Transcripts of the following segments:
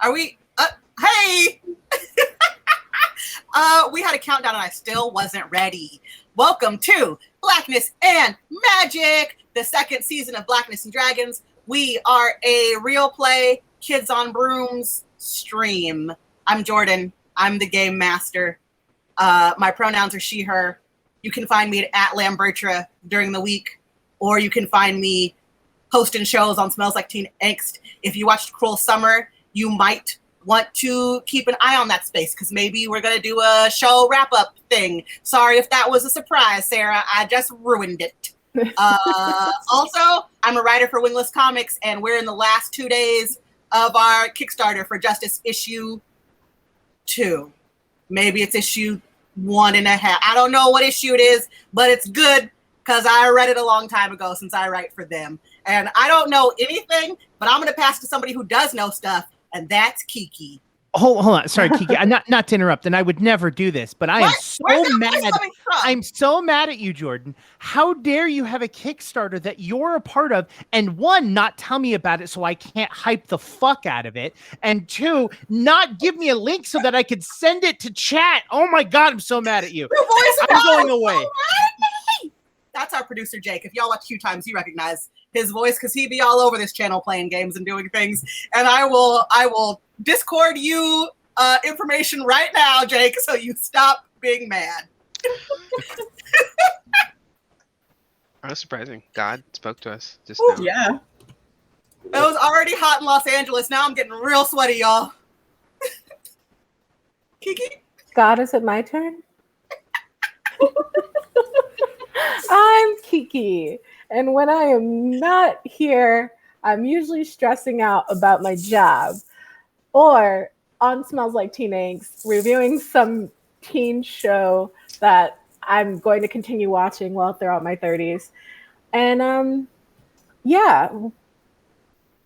Are we? Hey! We had a countdown and I still wasn't ready. Welcome to Blackness and Magic, the second season of Blackness and Dragons. We are a real play, Kids on Brooms stream. I'm Jordan. I'm the game master. My pronouns are she, her. You can find me at Lambertra during the week, or you can find me hosting shows on Smells Like Teen Angst. If you watched Cruel Summer, you might want to keep an eye on that space because maybe we're going to do a show wrap-up thing. Sorry if that was a surprise, Sarah. I just ruined it. Also, I'm a writer for Wingless Comics, and we're in the last 2 days of our Kickstarter for Justice issue 2. Maybe it's issue 1.5. I don't know what issue it is, but it's good because I read it a long time ago since I write for them. And I don't know anything, but I'm going to pass to somebody who does know stuff, and that's Kiki. Hold on. Sorry, Kiki. Not to interrupt, and I would never do this, but I am so mad. I'm so mad at you, Jordan. How dare you have a Kickstarter that you're a part of, and one, not tell me about it so I can't hype the fuck out of it, and two, not give me a link so that I could send it to chat. Oh my God, I'm so mad at you. I'm going away. That's our producer, Jake. If y'all watch Q Times, you recognize his voice because he be all over this channel playing games and doing things. And I will Discord you information right now, Jake, so you stop being mad. That's surprising. God spoke to us just now. Yeah. It was already hot in Los Angeles. Now I'm getting real sweaty, y'all. Kiki? God, is it my turn? I'm Kiki, and when I am not here, I'm usually stressing out about my job or on Smells Like Teen Angst, reviewing some teen show that I'm going to continue watching well throughout my 30s. And yeah,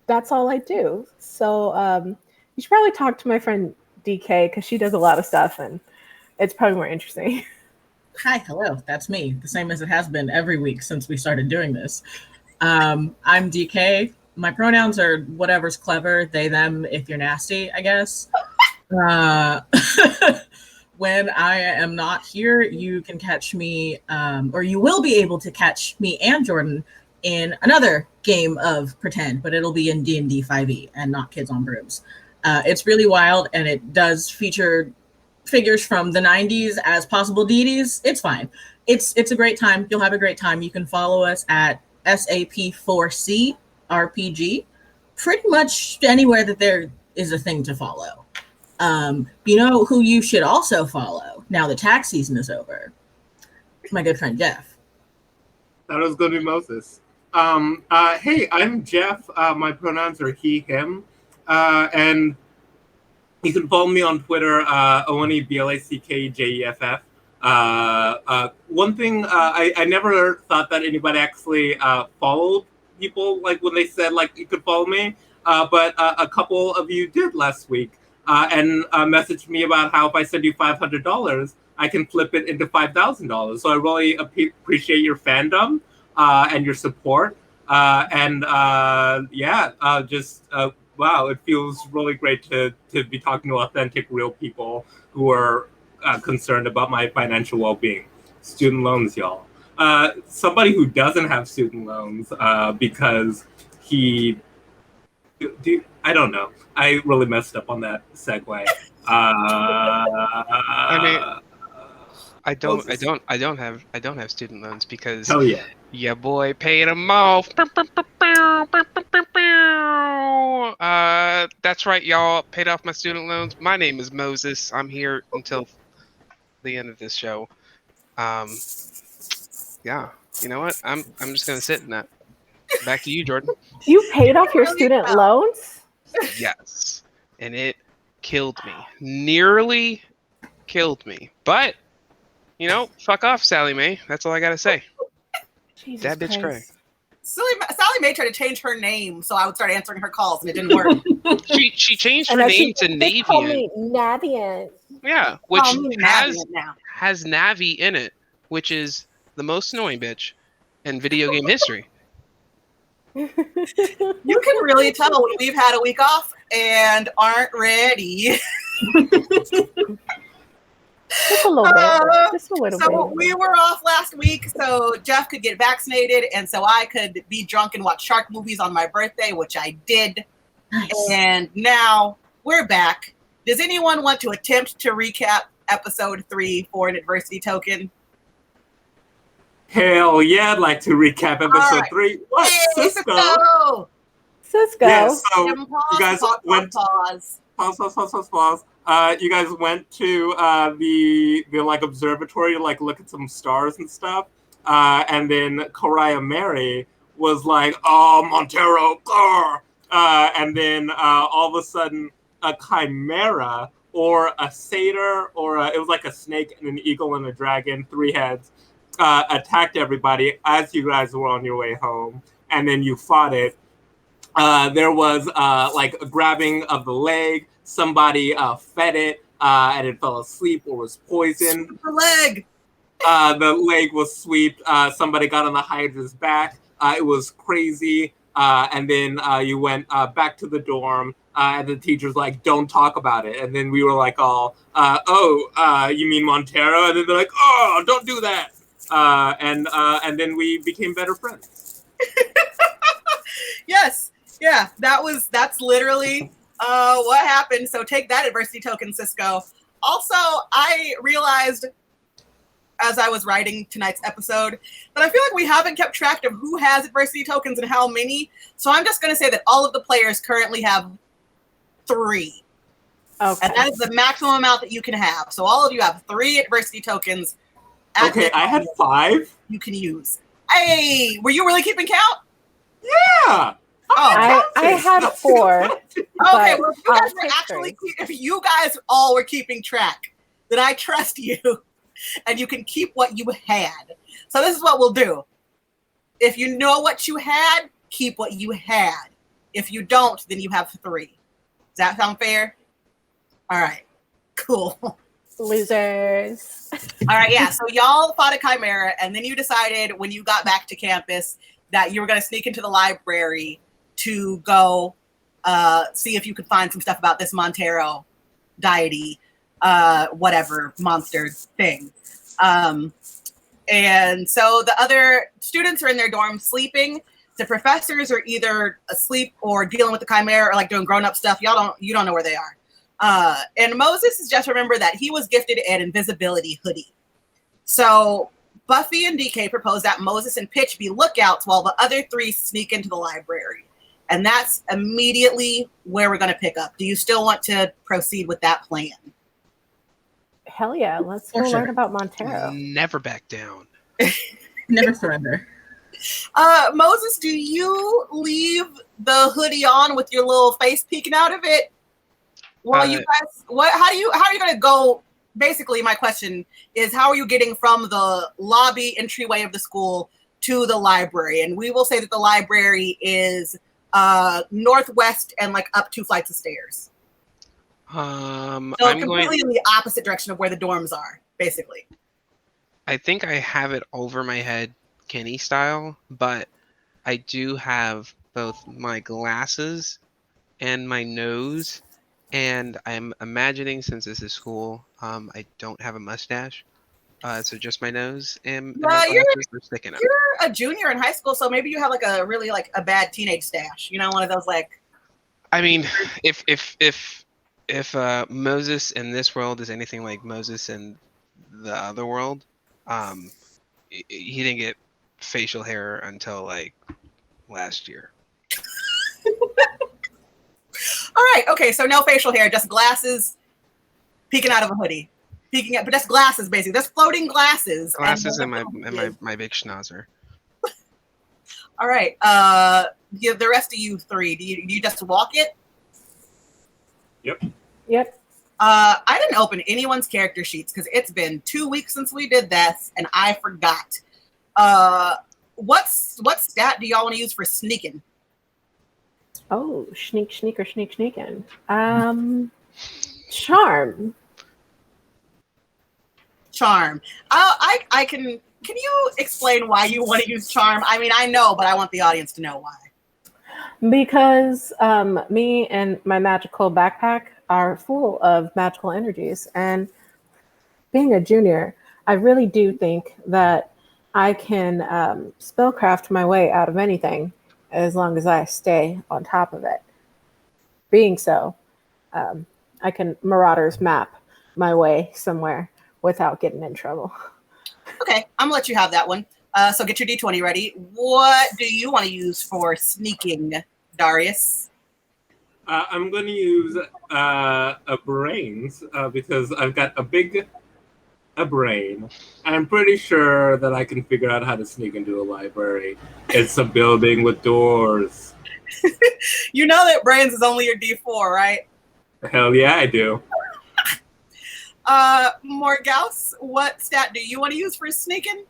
that's all I do. So you should probably talk to my friend DK because she does a lot of stuff and it's probably more interesting. Hi, hello, that's me. The same as it has been every week since we started doing this. I'm DK. My pronouns are whatever's clever, they, them, if you're nasty, I guess. When I am not here, you can catch me, or you will be able to catch me and Jordan in another game of pretend, but it'll be in D&D 5e and not Kids on Brooms. It's really wild, and it does feature figures from the 90s as possible deities. It's fine. It's a great time. You'll have a great time. You can follow us at SAP4C RPG, pretty much anywhere that there is a thing to follow. You know who you should also follow now the tax season is over? My good friend Jeff. That was going to be Moses. Hey, I'm Jeff. My pronouns are he, him. And you can follow me on Twitter, ONEBLACKJEFF. One thing, I never thought that anybody actually followed people, like when they said, like, you could follow me. But a couple of you did last week and messaged me about how if I send you $500, I can flip it into $5,000. So I really appreciate your fandom and your support. Wow, it feels really great to be talking to authentic, real people who are concerned about my financial well-being. Student loans, y'all. Somebody who doesn't have student loans because I don't know. I really messed up on that segue. I don't have student loans because yeah, boy paid them off. That's right, y'all. Paid off my student loans. My name is Moses. I'm here until the end of this show. Yeah. You know what? I'm just gonna sit in that. Back to you, Jordan. You paid off your student loans? Yes. And it killed me. Nearly killed me. But, you know, fuck off, Sally Mae. That's all I gotta say. Jesus that bitch cray. Sally Mae tried to change her name so I would start answering her calls, and it didn't work. she changed her name to Navian. Call me Navian. Yeah, which now. has Navi in it, which is the most annoying bitch in video game history. You can really tell when we've had a week off and aren't ready. Just a little bit. Just a little bit. So we were off last week, so Jeff could get vaccinated, and so I could be drunk and watch shark movies on my birthday, which I did. Nice. And now we're back. Does anyone want to attempt to recap episode 3 for an adversity token? Hell yeah, I'd like to recap episode 3. What? Hey, Cisco? Cisco. Yeah, so Pause, you guys went pause. Pause. You guys went to the like observatory to like look at some stars and stuff. And then Koraya Mary was like, "Oh, Montero, grr." And then all of a sudden, a chimera or a satyr or it was like a snake and an eagle and a dragon, 3 heads, attacked everybody as you guys were on your way home. And then you fought it. There was like a grabbing of the leg. Somebody fed it and it fell asleep or was poisoned. The leg. The leg was swept. Somebody got on the Hydra's back. It was crazy. And then you went back to the dorm. And the teacher's like, "Don't talk about it." And then we were like, "All, you mean Montero?" And then they're like, "Oh, don't do that." And then we became better friends. Yes. Yeah, that's literally what happened. So take that adversity token, Cisco. Also, I realized as I was writing tonight's episode that I feel like we haven't kept track of who has adversity tokens and how many. So I'm just going to say that all of the players currently have 3. Okay. And that is the maximum amount that you can have. So all of you have 3 adversity tokens. Okay, I had 5. You can use. Hey, were you really keeping count? Yeah. Oh, I had 4. okay. Well, if you guys all were keeping track, then I trust you, and you can keep what you had. So this is what we'll do. If you know what you had, keep what you had. If you don't, then you have 3. Does that sound fair? All right. Cool. Losers. All right, yeah. So y'all fought a chimera, and then you decided when you got back to campus that you were going to sneak into the library to go see if you could find some stuff about this Montero deity, whatever monster thing. And so the other students are in their dorm sleeping. The professors are either asleep or dealing with the chimera or like doing grown-up stuff. You don't know where they are. And Moses is just remember that he was gifted an invisibility hoodie. So Buffy and DK proposed that Moses and Pitch be lookouts while the other 3 sneak into the library. And that's immediately where we're going to pick up. Do you still want to proceed with that plan? Hell yeah. Let's go learn about Montero. Never back down. Never surrender. Moses, do you leave the hoodie on with your little face peeking out of it? Well, you guys, how are you going to go? Basically, my question is, how are you getting from the lobby entryway of the school to the library? And we will say that the library is northwest and like up 2 flights of stairs. So I'm completely in the opposite direction of where the dorms are, basically. I think I have it over my head, Kenny style, but I do have both my glasses and my nose. And I'm imagining, since this is school, I don't have a mustache, so just my nose and my glasses are sticking up. You're a junior in high school, so maybe you have like a really like a bad teenage stash. You know, one of those like. I mean, if Moses in this world is anything like Moses in the other world, he didn't get facial hair until like last year. All right. Okay. So no facial hair, just glasses peeking out of a hoodie. Peeking out, but that's glasses basically. That's floating glasses. Glasses and my big schnauzer. All right. The rest of you 3, do you just walk it? Yep. I didn't open anyone's character sheets because it's been 2 weeks since we did this, and I forgot. What stat do y'all want to use for sneaking? Oh, sneaking. Charm. I can you explain why you want to use charm? I mean, I know, but I want the audience to know why. Because me and my magical backpack are full of magical energies. And being a junior, I really do think that I can spellcraft my way out of anything as long as I stay on top of it. Being so, I can Marauders map my way somewhere without getting in trouble. Okay, I'm gonna let you have that one. So get your D20 ready. What do you want to use for sneaking, Darius? I'm going to use a brains because I've got a brain. I'm pretty sure that I can figure out how to sneak into a library. It's a building with doors. You know that brains is only your D4, right? Hell yeah, I do. Morgause, what stat do you want to use for sneaking?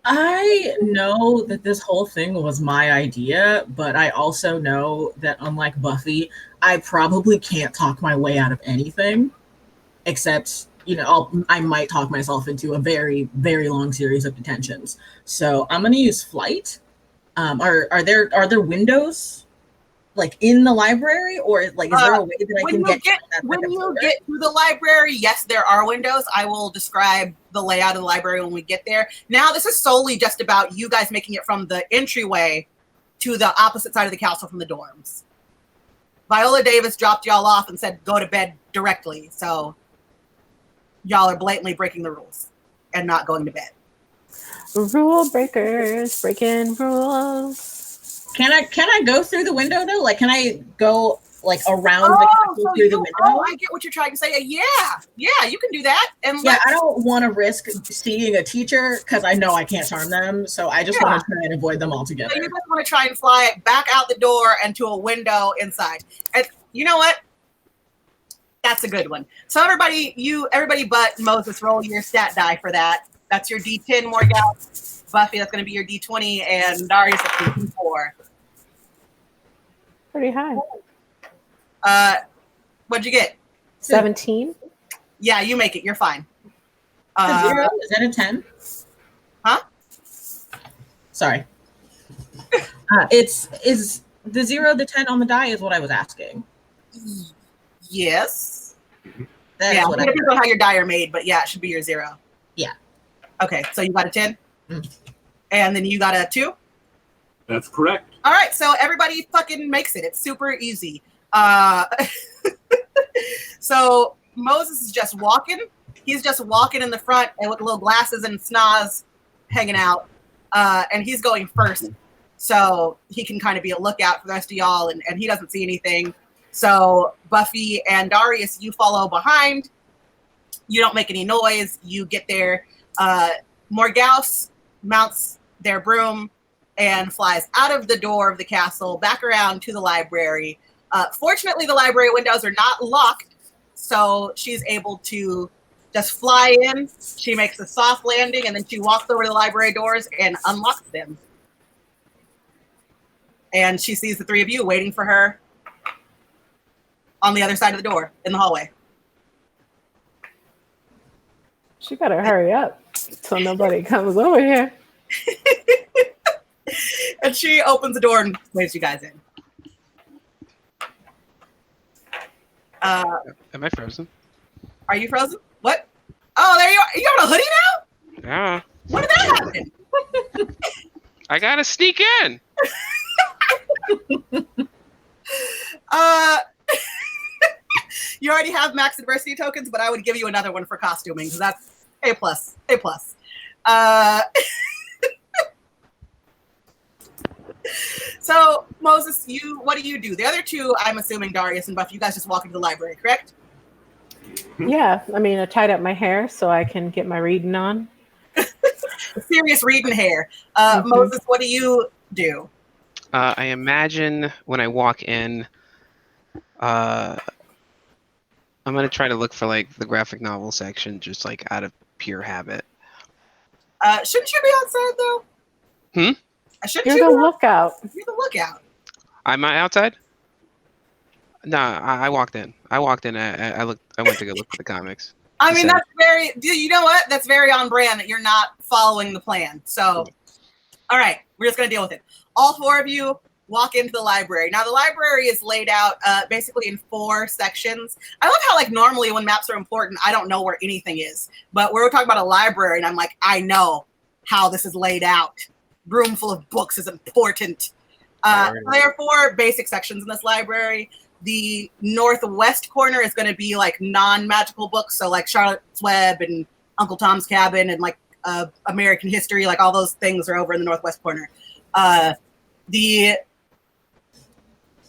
I know that this whole thing was my idea, but I also know that unlike Buffy, I probably can't talk my way out of anything, except, I might talk myself into a very, very long series of detentions. So I'm going to use flight. Are there windows like in the library, or like is there a way that I can get when you get to the library? Yes, there are windows. I will describe the layout of the library when we get there. Now, this is solely just about you guys making it from the entryway to the opposite side of the castle from the dorms. Viola Davis dropped y'all off and said go to bed directly. So y'all are blatantly breaking the rules and not going to bed. Rule breakers, breaking rules. Can I go through the window though? Like, can I go like around the castle through the window? Oh, I get what you're trying to say. Yeah, you can do that. And yeah, I don't want to risk seeing a teacher because I know I can't harm them. So I just want to try and avoid them altogether. So you just want to try and fly it back out the door and to a window inside. And you know what? That's a good one. So everybody but Moses, roll your stat die for that. That's your D10, Morgause. Buffy, that's going to be your D20, and Darius, that's your D4. Pretty high. What'd you get? 17. Yeah, you make it. You're fine. Zero? Is that a 10? Huh? Sorry. Is the 0 the 10 on the die is what I was asking. Yes. That it depends on how your die are made, but yeah, it should be your 0. Yeah. Okay, so you got a 10? And then you got a 2? That's correct. All right, so everybody fucking makes it. It's super easy. So Moses is just walking. He's just walking in the front and with little glasses and snaz hanging out. And he's going first. So he can kind of be a lookout for the rest of y'all, and he doesn't see anything. So Buffy and Darius, you follow behind. You don't make any noise. You get there. Morgause mounts their broom and flies out of the door of the castle, back around to the library. Fortunately, the library windows are not locked, so she's able to just fly in. She makes a soft landing, and then she walks over to the library doors and unlocks them. And she sees the three of you waiting for her on the other side of the door in the hallway. She better hurry up so nobody comes over here. And she opens the door and waves you guys in. Am I frozen? Are you frozen? What? Oh, there you are. You have a hoodie now? Yeah. When did that happen? I gotta sneak in. You already have max adversity tokens, but I would give you another one for costuming because that's A+. So Moses, what do you do? The other two, I'm assuming Darius and Buff, you guys just walk into the library, correct? Yeah, I mean, I tied up my hair so I can get my reading on. Serious reading hair. Moses, what do you do? I imagine when I walk in, I'm gonna try to look for like the graphic novel section, just like out of pure habit. Shouldn't you be outside though? You're the lookout. You're the lookout. Am I outside? No, I walked in. I went to go look for the comics. I mean, that's very. You know what? That's very on brand that you're not following the plan. So, all right, we're just gonna deal with it. All four of you walk into the library. Now, the library is laid out basically in 4 sections. I love how, like, normally when maps are important, I don't know where anything is. But we're talking about a library, and I'm like, I know how this is laid out. Room full of books is important. There are 4 basic sections in this library. The northwest corner is going to be, like, non-magical books, so, like, Charlotte's Web and Uncle Tom's Cabin and, like, American history, like, all those things are over in the northwest corner. The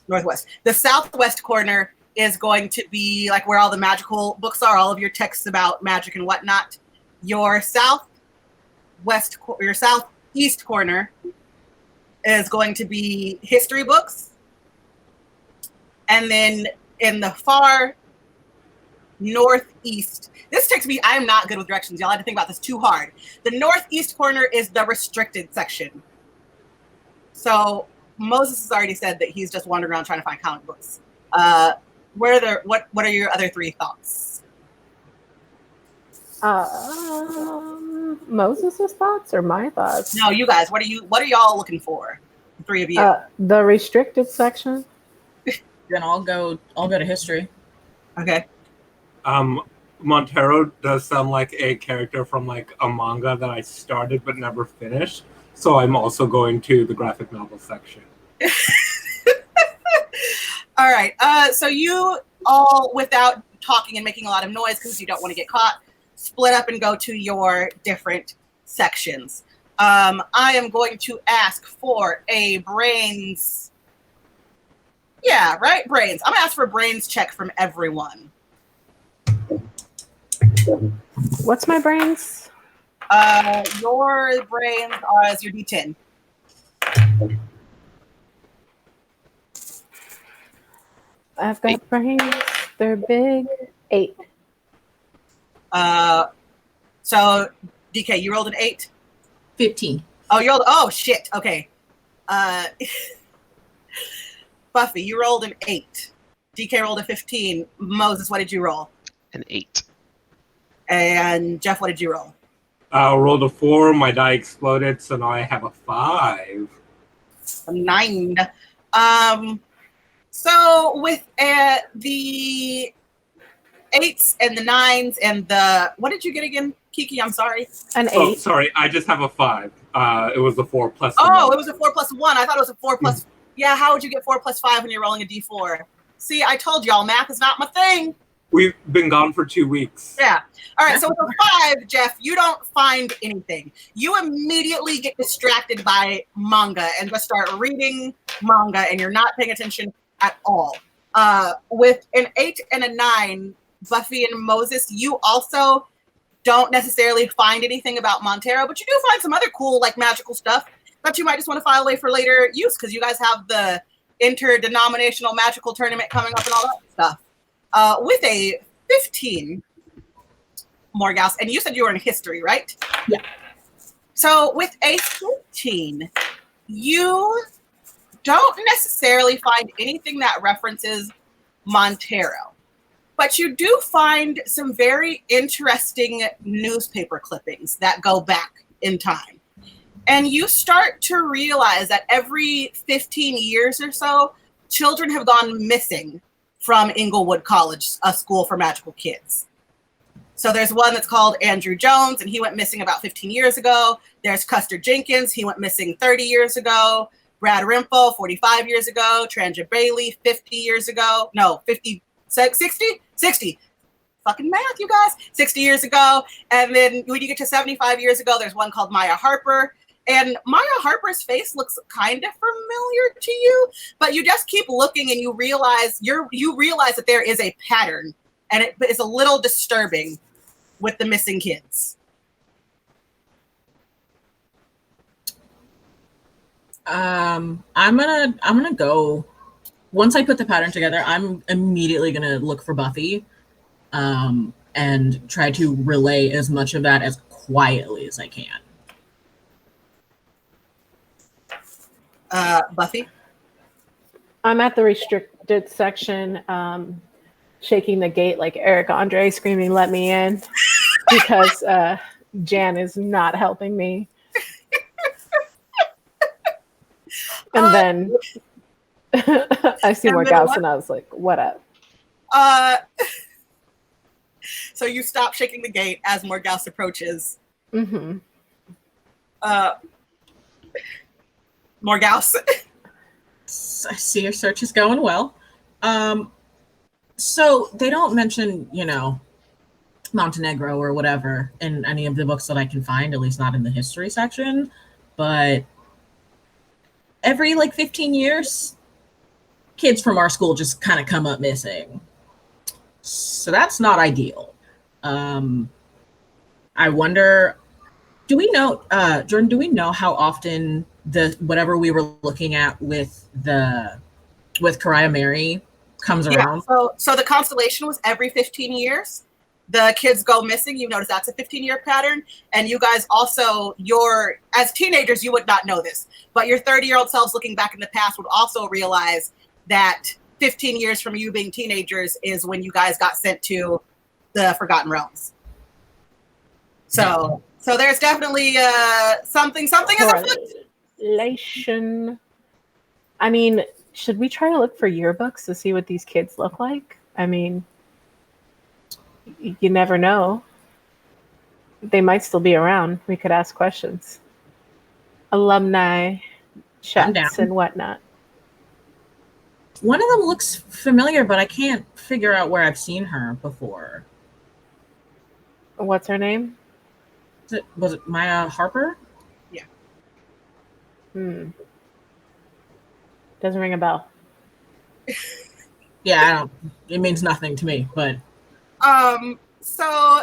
northwest. The southwest corner is going to be like where all the magical books are, all of your texts about magic and whatnot. Your southeast corner is going to be history books. And then in the far northeast, this takes me, I'm not good with directions. Y'all had to think about this too hard. The northeast corner is the restricted section. So Moses has already said that he's just wandering around trying to find comic books. What are your other 3 thoughts? Moses' thoughts or my thoughts? No, you guys. What are y'all looking for? The 3 of you. The restricted section. Then I'll go to history. Okay. Montero does sound like a character from like a manga that I started but never finished. So I'm also going to the graphic novel section. All right. So you all, without talking and making a lot of noise because you don't want to get caught, split up and go to your different sections. I am going to ask for a brains. Yeah, right? Brains. I'm going to ask for a brains check from everyone. What's my brains? Your brains is your D10. I've got brains. They're big. 8. So DK, you rolled an 8. 15. Oh, you rolled. Oh shit. Okay. Buffy, you rolled an 8. DK rolled a 15. Moses, what did you roll? An 8. And Jeff, what did you roll? I rolled a 4. My die exploded, so now I have a 5. A 9. So with the 8s and the 9s and the, what did you get again, Kiki? I'm sorry. An 8. Oh, sorry. I just have a 5. It was a 4 plus. Oh, it was a 4 plus 1. I thought it was a 4 plus. Yeah, how would you get 4 plus 5 when you're rolling a D4? See, I told y'all, math is not my thing. We've been gone for 2 weeks. Yeah. All right. So with a 5, Jeff, you don't find anything. You immediately get distracted by manga and just start reading manga, and you're not paying attention at all. With an 8 and a 9, Buffy and Moses, you also don't necessarily find anything about Montero, but you do find some other cool, like, magical stuff that you might just want to file away for later use because you guys have the interdenominational magical tournament coming up and all that stuff. With a 15, Morgas, and you said you were in history, right? Yeah. So with a 15, you don't necessarily find anything that references Montero, but you do find some very interesting newspaper clippings that go back in time. And you start to realize that every 15 years or so, children have gone missing from Inglewood College, a school for magical kids. So there's one that's called Andrew Jones, and he went missing about 15 years ago. There's Custer Jenkins. He went missing 30 years ago. Brad Rimpo, 45 years ago. Tranja Bailey, 50 years ago. No, 50, 60. Fucking math, you guys. 60 years ago. And then when you get to 75 years ago, there's one called Maya Harper. And Maya Harper's face looks kind of familiar to you, but you just keep looking and you realize that there is a pattern, and it is a little disturbing with the missing kids. I'm gonna go. Once I put the pattern together, I'm immediately gonna look for Buffy, and try to relay as much of that as quietly as I can. Buffy? I'm at the restricted section, shaking the gate like Eric Andre, screaming, "Let me in," because Jan is not helping me. And then I see Morgause and I was like, what up? So you stop shaking the gate as Morgause approaches. Mm-hmm. Morgause. I see your search is going well. So they don't mention, Montenegro or whatever in any of the books that I can find, at least not in the history section. But every 15 years, kids from our school just kind of come up missing. So that's not ideal. I wonder, do we know, Jordan, do we know how often whatever we were looking at with Kariah Mary comes around? So the constellation was every 15 years. The kids go missing. You notice that's a 15-year pattern. And you guys also, as teenagers, you would not know this, but your 30-year-old selves looking back in the past would also realize that 15 years from you being teenagers is when you guys got sent to the Forgotten Realms. So there's definitely something is afoot. Correlation. I mean, should we try to look for yearbooks to see what these kids look like? I mean, you never know. They might still be around. We could ask questions. Alumni chats and whatnot. One of them looks familiar, but I can't figure out where I've seen her before. What's her name? Was it Maya Harper? Yeah. Doesn't ring a bell. Yeah, I don't. It means nothing to me, but. So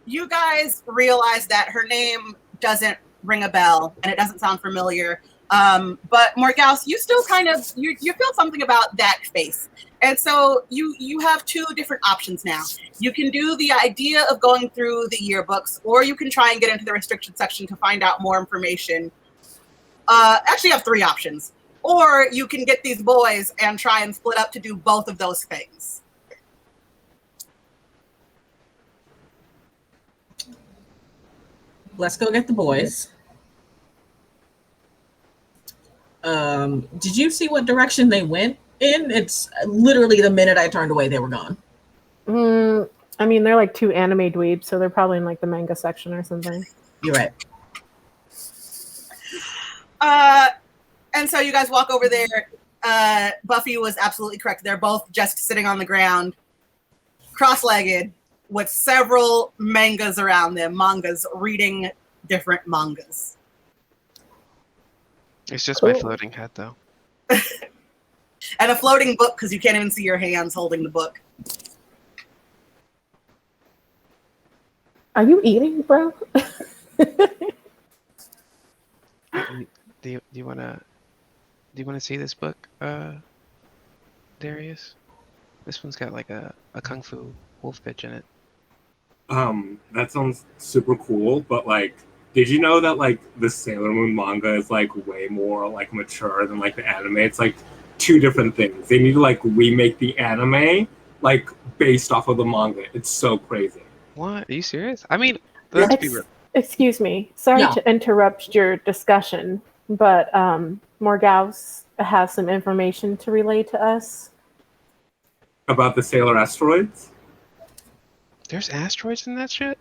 you guys realize that her name doesn't ring a bell and it doesn't sound familiar. But Morgause, you still kind of you feel something about that face. And so you have two different options now. You can do the idea of going through the yearbooks, or you can try and get into the restricted section to find out more information. Actually, you have three options. Or you can get these boys and try and split up to do both of those things. Let's go get the boys. Did you see what direction they went in? It's literally the minute I turned away, they were gone. I mean, they're like two anime dweebs, so they're probably in the manga section or something. You're right. And so you guys walk over there. Buffy was absolutely correct. They're both just sitting on the ground, cross-legged, with several mangas around them, reading different mangas. It's just my floating head, though. And a floating book, because you can't even see your hands holding the book. Are you eating, bro? Do you wanna see this book, Darius? This one's got a kung fu wolf bitch in it. That sounds super cool, but did you know that the Sailor Moon manga is way more mature than the anime? It's two different things. They need to remake the anime based off of the manga. It's so crazy. What? Are you serious? I mean, let's be real. Excuse me. Sorry to interrupt your discussion, but Morgause has some information to relay to us. About the Sailor asteroids? There's asteroids in that shit?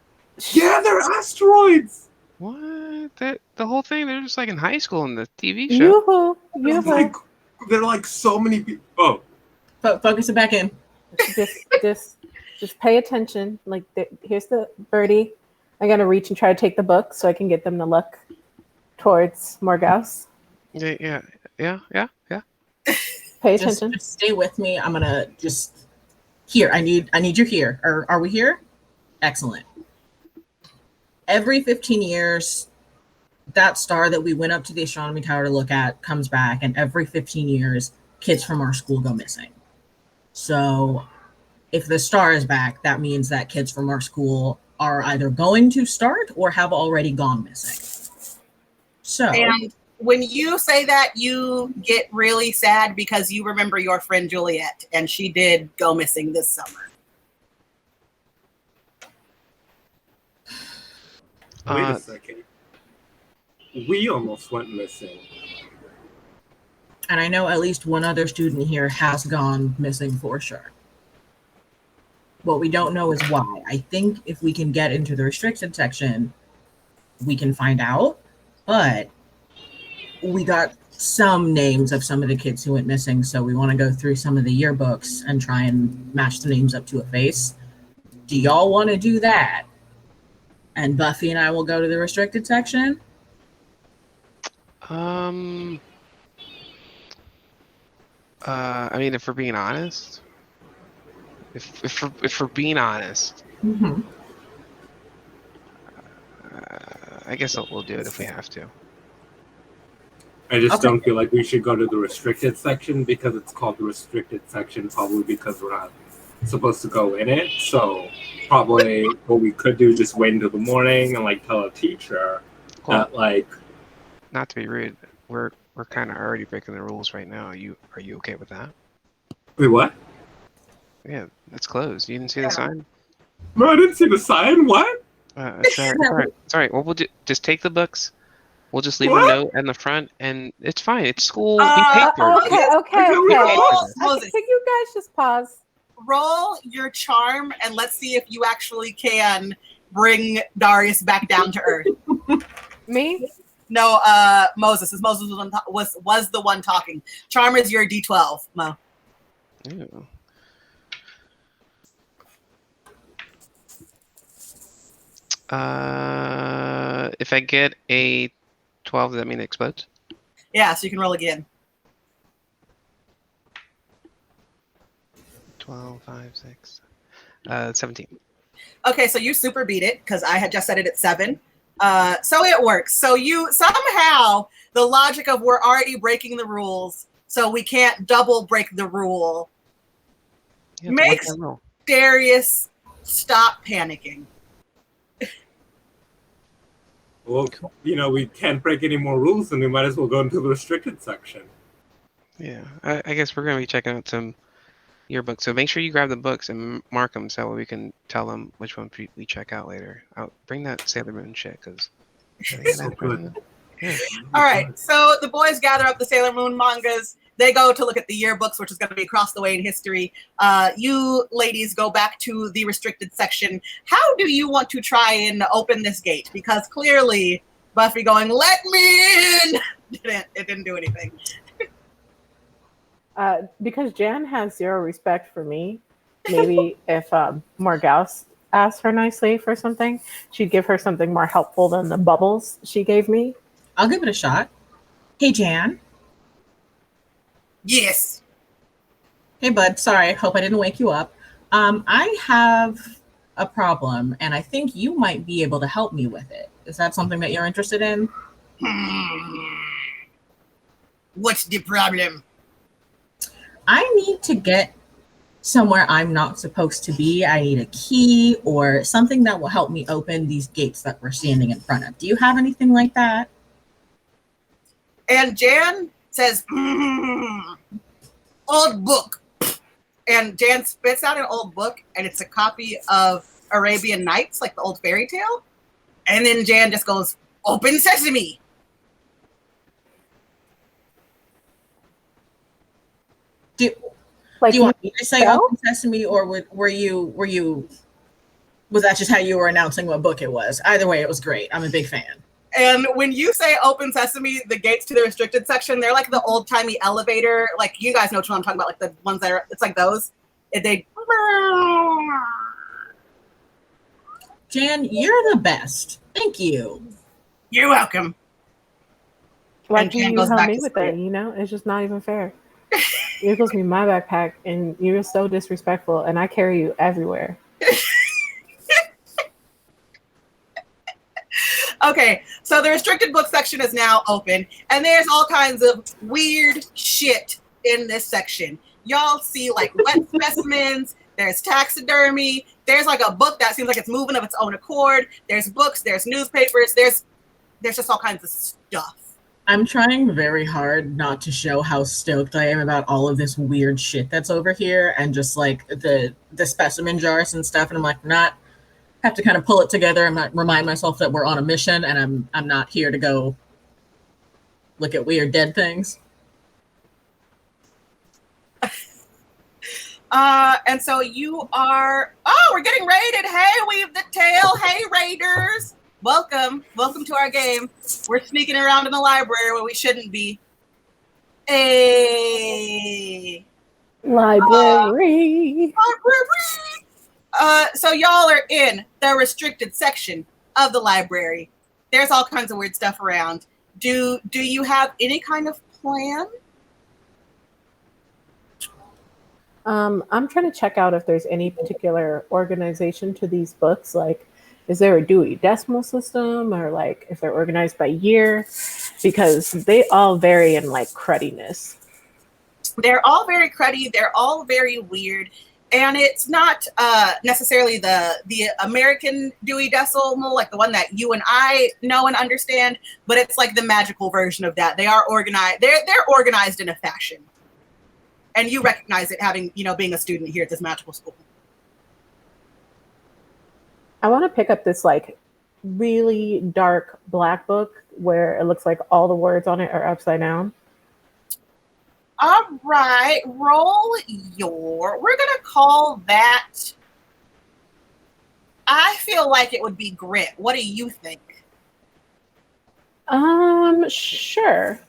Yeah, they're asteroids! What? The whole thing, they're just in high school in the TV show. Yoo-hoo. They're so many people. Oh. Focus it back in. Just pay attention. Here's the birdie. I'm going to reach and try to take the book so I can get them to look towards Morgause. Yeah. Pay attention. Just stay with me. I'm going to just... Here, I need you here. Are we here? Excellent. Every 15 years, that star that we went up to the astronomy tower to look at comes back, and every 15 years, kids from our school go missing. So if the star is back, that means that kids from our school are either going to start or have already gone missing. So, and when you say that, you get really sad because you remember your friend Juliet, and she did go missing this summer. Wait a second. We almost went missing. And I know at least one other student here has gone missing for sure. What we don't know is why. I think if we can get into the restricted section, we can find out. But we got some names of some of the kids who went missing, so we want to go through some of the yearbooks and try and match the names up to a face. Do y'all want to do that? And Buffy and I will go to the restricted section? I mean, if we're being honest, if we're being honest, Mm-hmm. I guess we'll do it if we have to. I just Okay. don't feel like we should go to the restricted section because it's called the restricted section, probably because we're not supposed to go in it. So probably what we could do is just wait until the morning and like tell a teacher that like. Not to be rude, we're kind of already breaking the rules right now. Are you okay with that? Wait, what? Yeah, it's closed. You didn't see the sign? No, I didn't see the sign. What? It's all right. It's all right. Well, just take the books. We'll just leave What? a note in the front, and it's fine. It's school. We paid for it. Okay. Moses. Can you guys just pause? Roll your charm and let's see if you actually can bring Darius back down to earth. Me? No, Moses. As Moses was the one talking. Charm is your D12, Mo. Ew. If I get a 12, does that mean it explodes? Yeah, so you can roll again. 12, 5, 6, 17. Okay, so you super beat it because I had just set it at 7. So it works. So you somehow, the logic of we're already breaking the rules, so we can't double break the rule, Yeah, makes Darius stop panicking. Well, you know, we can't break any more rules, and we might as well go into the restricted section. Yeah, I guess we're going to be checking out some yearbooks. So make sure you grab the books and mark them so we can tell them which one we check out later. I'll bring that Sailor Moon shit because. So good. Yeah. All right, so the boys gather up the Sailor Moon mangas. They go to look at the yearbooks, which is going to be across the way in history. You ladies go back to the restricted section. How do you want to try and open this gate? Because clearly Buffy going, "Let me in!" it didn't do anything. Because Jan has zero respect for me, maybe if Morgause asked her nicely for something, she'd give her something more helpful than the bubbles she gave me. I'll give it a shot. Hey, Jan. Yes. Hey, bud. Sorry. Hope I didn't wake you up. I have a problem, and I think you might be able to help me with it. Is that something that you're interested in? What's the problem? I need to get somewhere I'm not supposed to be. I need a key or something that will help me open these gates that we're standing in front of. Do you have anything like that? And Jan says, "Old book." And Jan spits out an old book, and it's a copy of Arabian Nights, like the old fairy tale. And then Jan just goes, "Open sesame." Do you want me to say open sesame, or was that just how you were announcing what book it was? Either way, it was great. I'm a big fan. And when you say open sesame, the gates to the restricted section, they're like the old timey elevator. Like, you guys know what I'm talking about, like the ones that are, it's like those. They. Jan, you're the best. Thank you. You're welcome. Why can't you help me with that? You know, it's just not even fair. You're supposed to be my backpack, and you're so disrespectful, and I carry you everywhere. Okay, so the restricted book section is now open, and there's all kinds of weird shit in this section. Y'all see like wet specimens, there's taxidermy, there's like a book that seems like it's moving of its own accord, there's books, there's newspapers, there's just all kinds of stuff. I'm trying very hard not to show how stoked I am about all of this weird shit that's over here, and just like the specimen jars and stuff, and I'm like, have to kind of pull it together and remind myself that we're on a mission, and I'm not here to go look at weird dead things. And so you are, oh, we're getting raided. Hey, weave the tail. Hey, raiders. Welcome to our game. We're sneaking around in the library where we shouldn't be. Hey. Library. So y'all are in the restricted section of the library. There's all kinds of weird stuff around. Do you have any kind of plan? I'm trying to check out if there's any particular organization to these books. Like, is there a Dewey Decimal System, or like if they're organized by year? Because they all vary in like crudiness. They're all very cruddy. They're all very weird. And it's not necessarily the American Dewey Decimal, like the one that you and I know and understand, but it's like the magical version of that. They are organized. They're organized in a fashion. And you recognize it, having, being a student here at this magical school. I want to pick up this like really dark black book where it looks like all the words on it are upside down. All right, we're gonna call that, I feel like it would be grit. What do you think? Sure.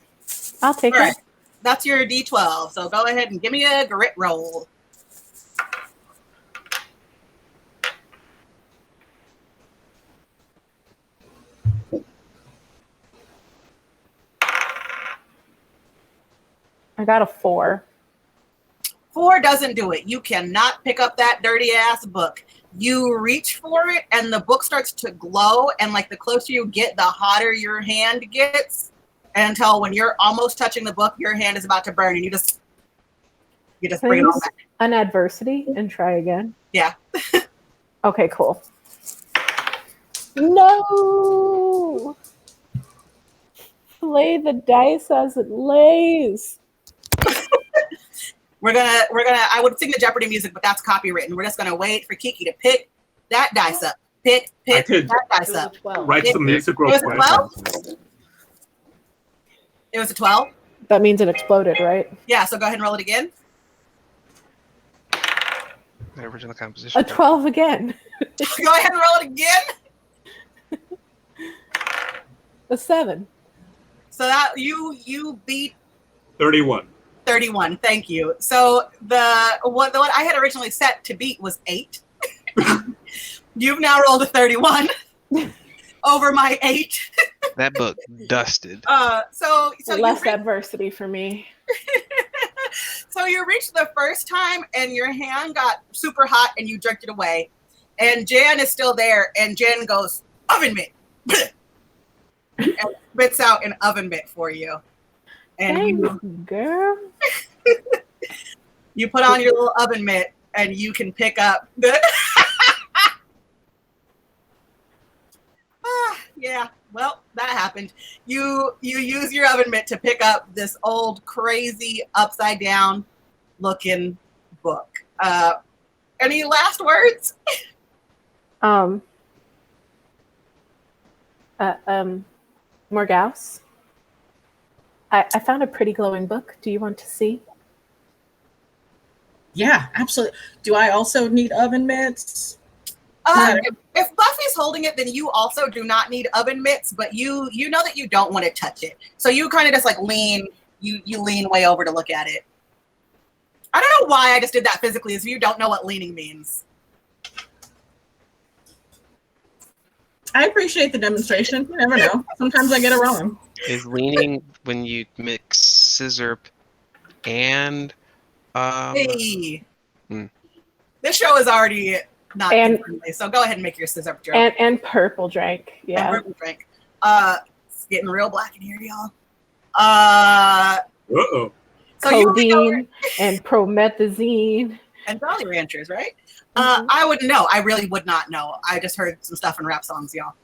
I'll take All it. right. That's your D12, so go ahead and give me a grit roll. I got a 4. 4 doesn't do it. You cannot pick up that dirty ass book. You reach for it and the book starts to glow, and like the closer you get, the hotter your hand gets, until when you're almost touching the book, your hand is about to burn and you just bring it all back. An adversity and try again. Yeah. Okay, cool. No. Play the dice as it lays. We're gonna I would sing the Jeopardy music, but that's copywritten. We're just gonna wait for Kiki to pick that dice up. Pick that dice up. Write some music real quick. It was a 12? That means it exploded, right? Yeah, so go ahead and roll it again. The original composition. A 12 again. Go ahead and roll it again. A 7. So that you beat 31. 31. Thank you. So the one I had originally set to beat was 8. You've now rolled a 31 over my 8. That book dusted. So less adversity for me. So you reached the first time and your hand got super hot and you jerked it away. And Jan is still there, and Jan goes, oven mitt. And spits out an oven mitt for you. And Thanks, girl. You put on your little oven mitt and you can pick up the yeah, well, that happened. You use your oven mitt to pick up this old, crazy, upside down looking book. Any last words? Morgause, I found a pretty glowing book. Do you want to see? Yeah, absolutely. Do I also need oven mitts? If Buffy's holding it, then you also do not need oven mitts, but you know that you don't want to touch it. So you kind of just like lean, you lean way over to look at it. I don't know why I just did that physically, as you don't know what leaning means. I appreciate the demonstration. You never know. Sometimes I get it wrong. Is leaning when you mix scissor and Hey. This show is already not friendly, so go ahead and make your scissor joke. And purple drank. Yeah. And purple drink. It's getting real black in here, y'all. Uh-oh. So codeine and promethazine. And Jolly Ranchers, right? I wouldn't know. I really would not know. I just heard some stuff in rap songs, y'all.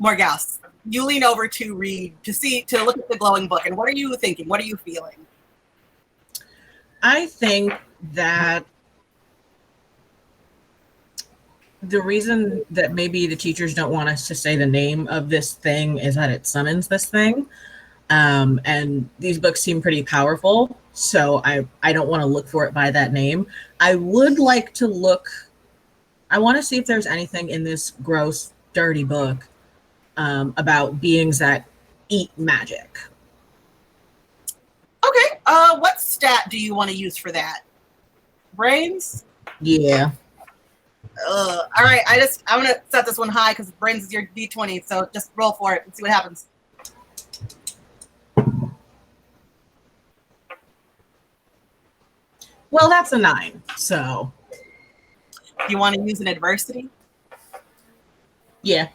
Morgause, you lean over to read, to look at the glowing book, and what are you thinking? What are you feeling? I think that the reason that maybe the teachers don't want us to say the name of this thing is that it summons this thing. And these books seem pretty powerful, so I don't want to look for it by that name. I would like to look. I want to see if there's anything in this gross, dirty book about beings that eat magic. Okay. What stat do you want to use for that? Brains? Yeah. All right. I'm gonna set this one high because brains is your D20. So just roll for it and see what happens. Well, that's a 9. So. You want to use an adversity? Yeah.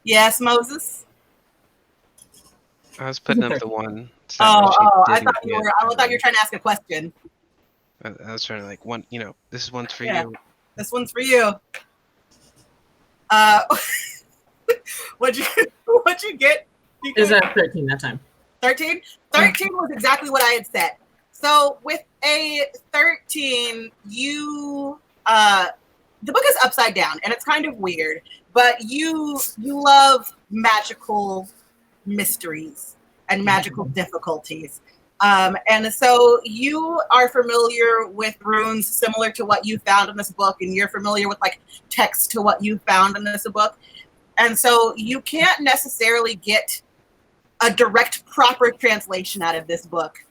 Yes, Moses. I was putting up the one. I thought you were trying to ask a question. I was trying to like one. This one's for Yeah. you. This one's for you. What'd you get? Is that 13 that time? 13? 13 was exactly what I had set. So with a 13, you the book is upside down and it's kind of weird, but you love magical mysteries and magical difficulties. And so you are familiar with runes similar to what you found in this book, and you're familiar with like text to what you found in this book. And so you can't necessarily get a direct proper translation out of this book,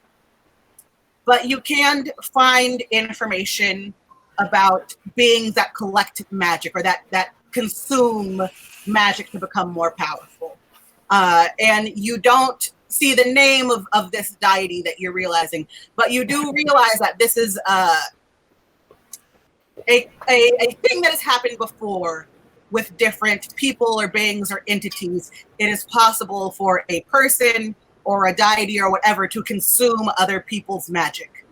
but you can find information about beings that collect magic or that consume magic to become more powerful. And you don't see the name of this deity that you're realizing, but you do realize that this is a thing that has happened before with different people or beings or entities. It is possible for a person or a deity or whatever to consume other people's magic.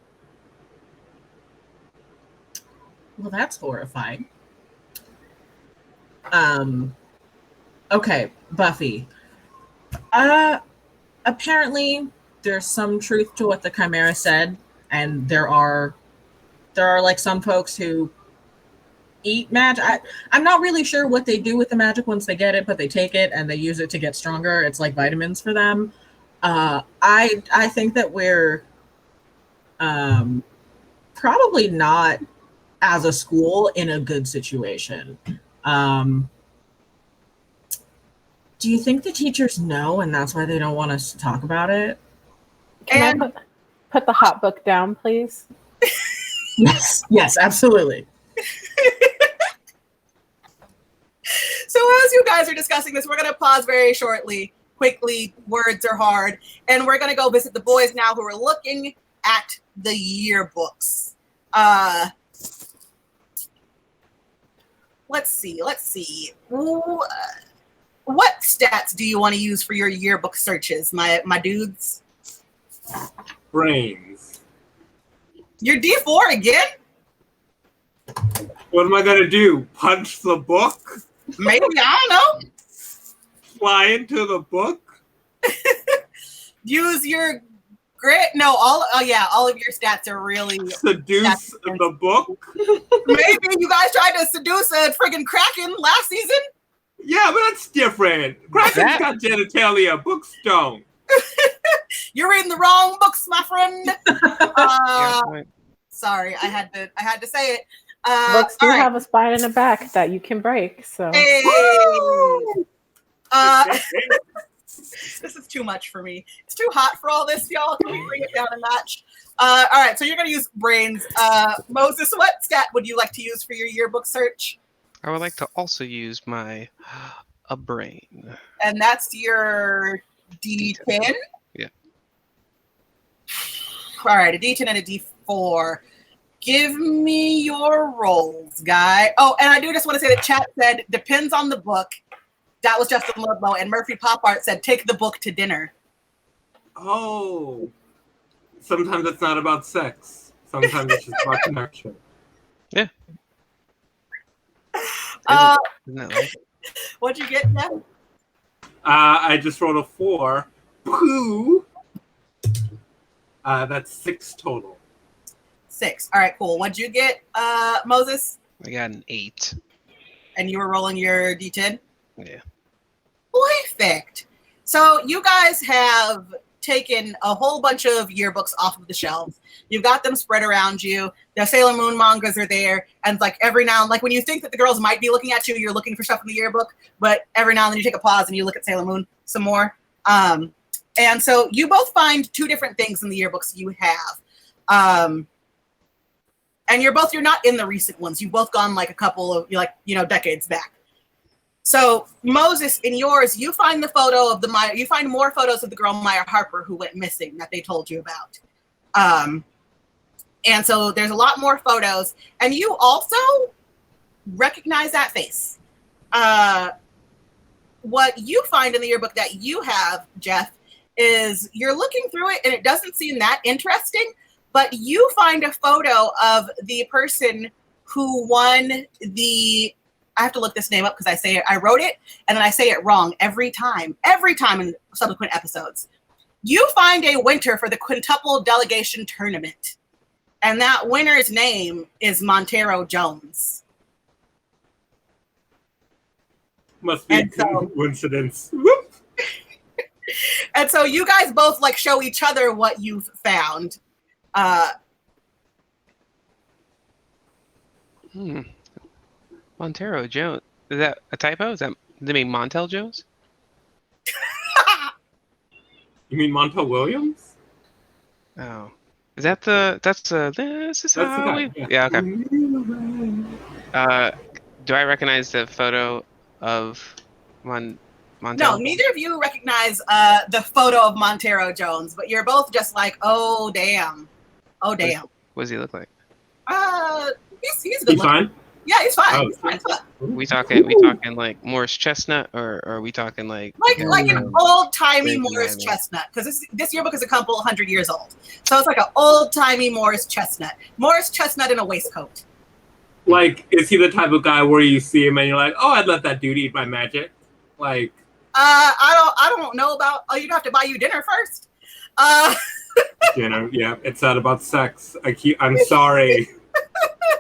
Well, that's horrifying. Okay, Buffy. Apparently there's some truth to what the Chimera said, and there are like some folks who eat magic. I'm not really sure what they do with the magic once they get it, but they take it and they use it to get stronger. It's like vitamins for them. I think that we're probably not, as a school, in a good situation. Do you think the teachers know and that's why they don't want us to talk about it? Can I put the hot book down, please? Yes, absolutely. So as you guys are discussing this, we're going to pause very shortly. Quickly, words are hard. And we're going to go visit the boys now who are looking at the yearbooks. Let's see. Ooh, what stats do you want to use for your yearbook searches, my dudes? Brains. You're D4 again? What am I gonna do? Punch the book? Maybe, I don't know. Fly into the book? Use your grit? No, all of your stats are really seduce the book. Maybe you guys tried to seduce a friggin' Kraken last season. Yeah, but that's different. Kraken's got genitalia. Books don't. You're reading the wrong books, my friend. Sorry, I had to say it. Books do have a spine and a back that you can break. So. Hey. This is too much for me. It's too hot for all this, y'all. Can we bring it down a notch? All right, so you're going to use brains. Moses, what stat would you like to use for your yearbook search? I would like to also use a brain. And that's your D10? Yeah. All right, a D10 and a D4. Give me your rolls, guy. Oh, and I do just want to say that chat said, depends on the book. That was Justin Ludlow, and Murphy Pop Art said, take the book to dinner. Oh. Sometimes it's not about sex. Sometimes it's just about connection. Yeah. Isn't that right? What'd you get, Jeff? I just rolled a 4. Pooh. That's 6 total. 6. All right, cool. What'd you get, Moses? I got an 8. And you were rolling your D10? Yeah. Perfect. So you guys have taken a whole bunch of yearbooks off of the shelves. You've got them spread around you. The Sailor Moon mangas are there. And like every now and like when you think that the girls might be looking at you, you're looking for stuff in the yearbook. But every now and then you take a pause and you look at Sailor Moon some more. And so you both find two different things in the yearbooks you have. And you're not in the recent ones. You've both gone like a couple of decades back. So Moses, in yours, you find the photo of you find more photos of the girl Maya Harper who went missing that they told you about. And so there's a lot more photos, and you also recognize that face. What you find in the yearbook that you have, Jeff, is you're looking through it and it doesn't seem that interesting, but you find a photo of the person who won I have to look this name up because I wrote it and then I say it wrong every time in subsequent episodes. You find a winner for the quintuple delegation tournament, and that winner's name is Montero Jones. Must be a coincidence. And so you guys both like show each other what you've found. Montero Jones. Is that a typo? Does they mean Montel Jones? You mean Montel Williams? Oh. Is that this is how we... Yeah, okay. Do I recognize the photo of Montel? No, neither of you recognize the photo of Montero Jones, but you're both just like, oh, damn. Oh, damn. What does he look like? He's good looking. Fine? Yeah, he's fine. Oh. He's fine. We talking like Morris Chestnut, or are we talking like an old timey Morris Chestnut? Because this yearbook is a couple 100 years old, so it's like an old timey Morris Chestnut. Morris Chestnut in a waistcoat. Like, is he the type of guy where you see him and you're like, oh, I'd let that dude eat my magic? Like, I don't know about. Oh, you'd have to buy you dinner first. Dinner, yeah, it's not about sex. I'm sorry.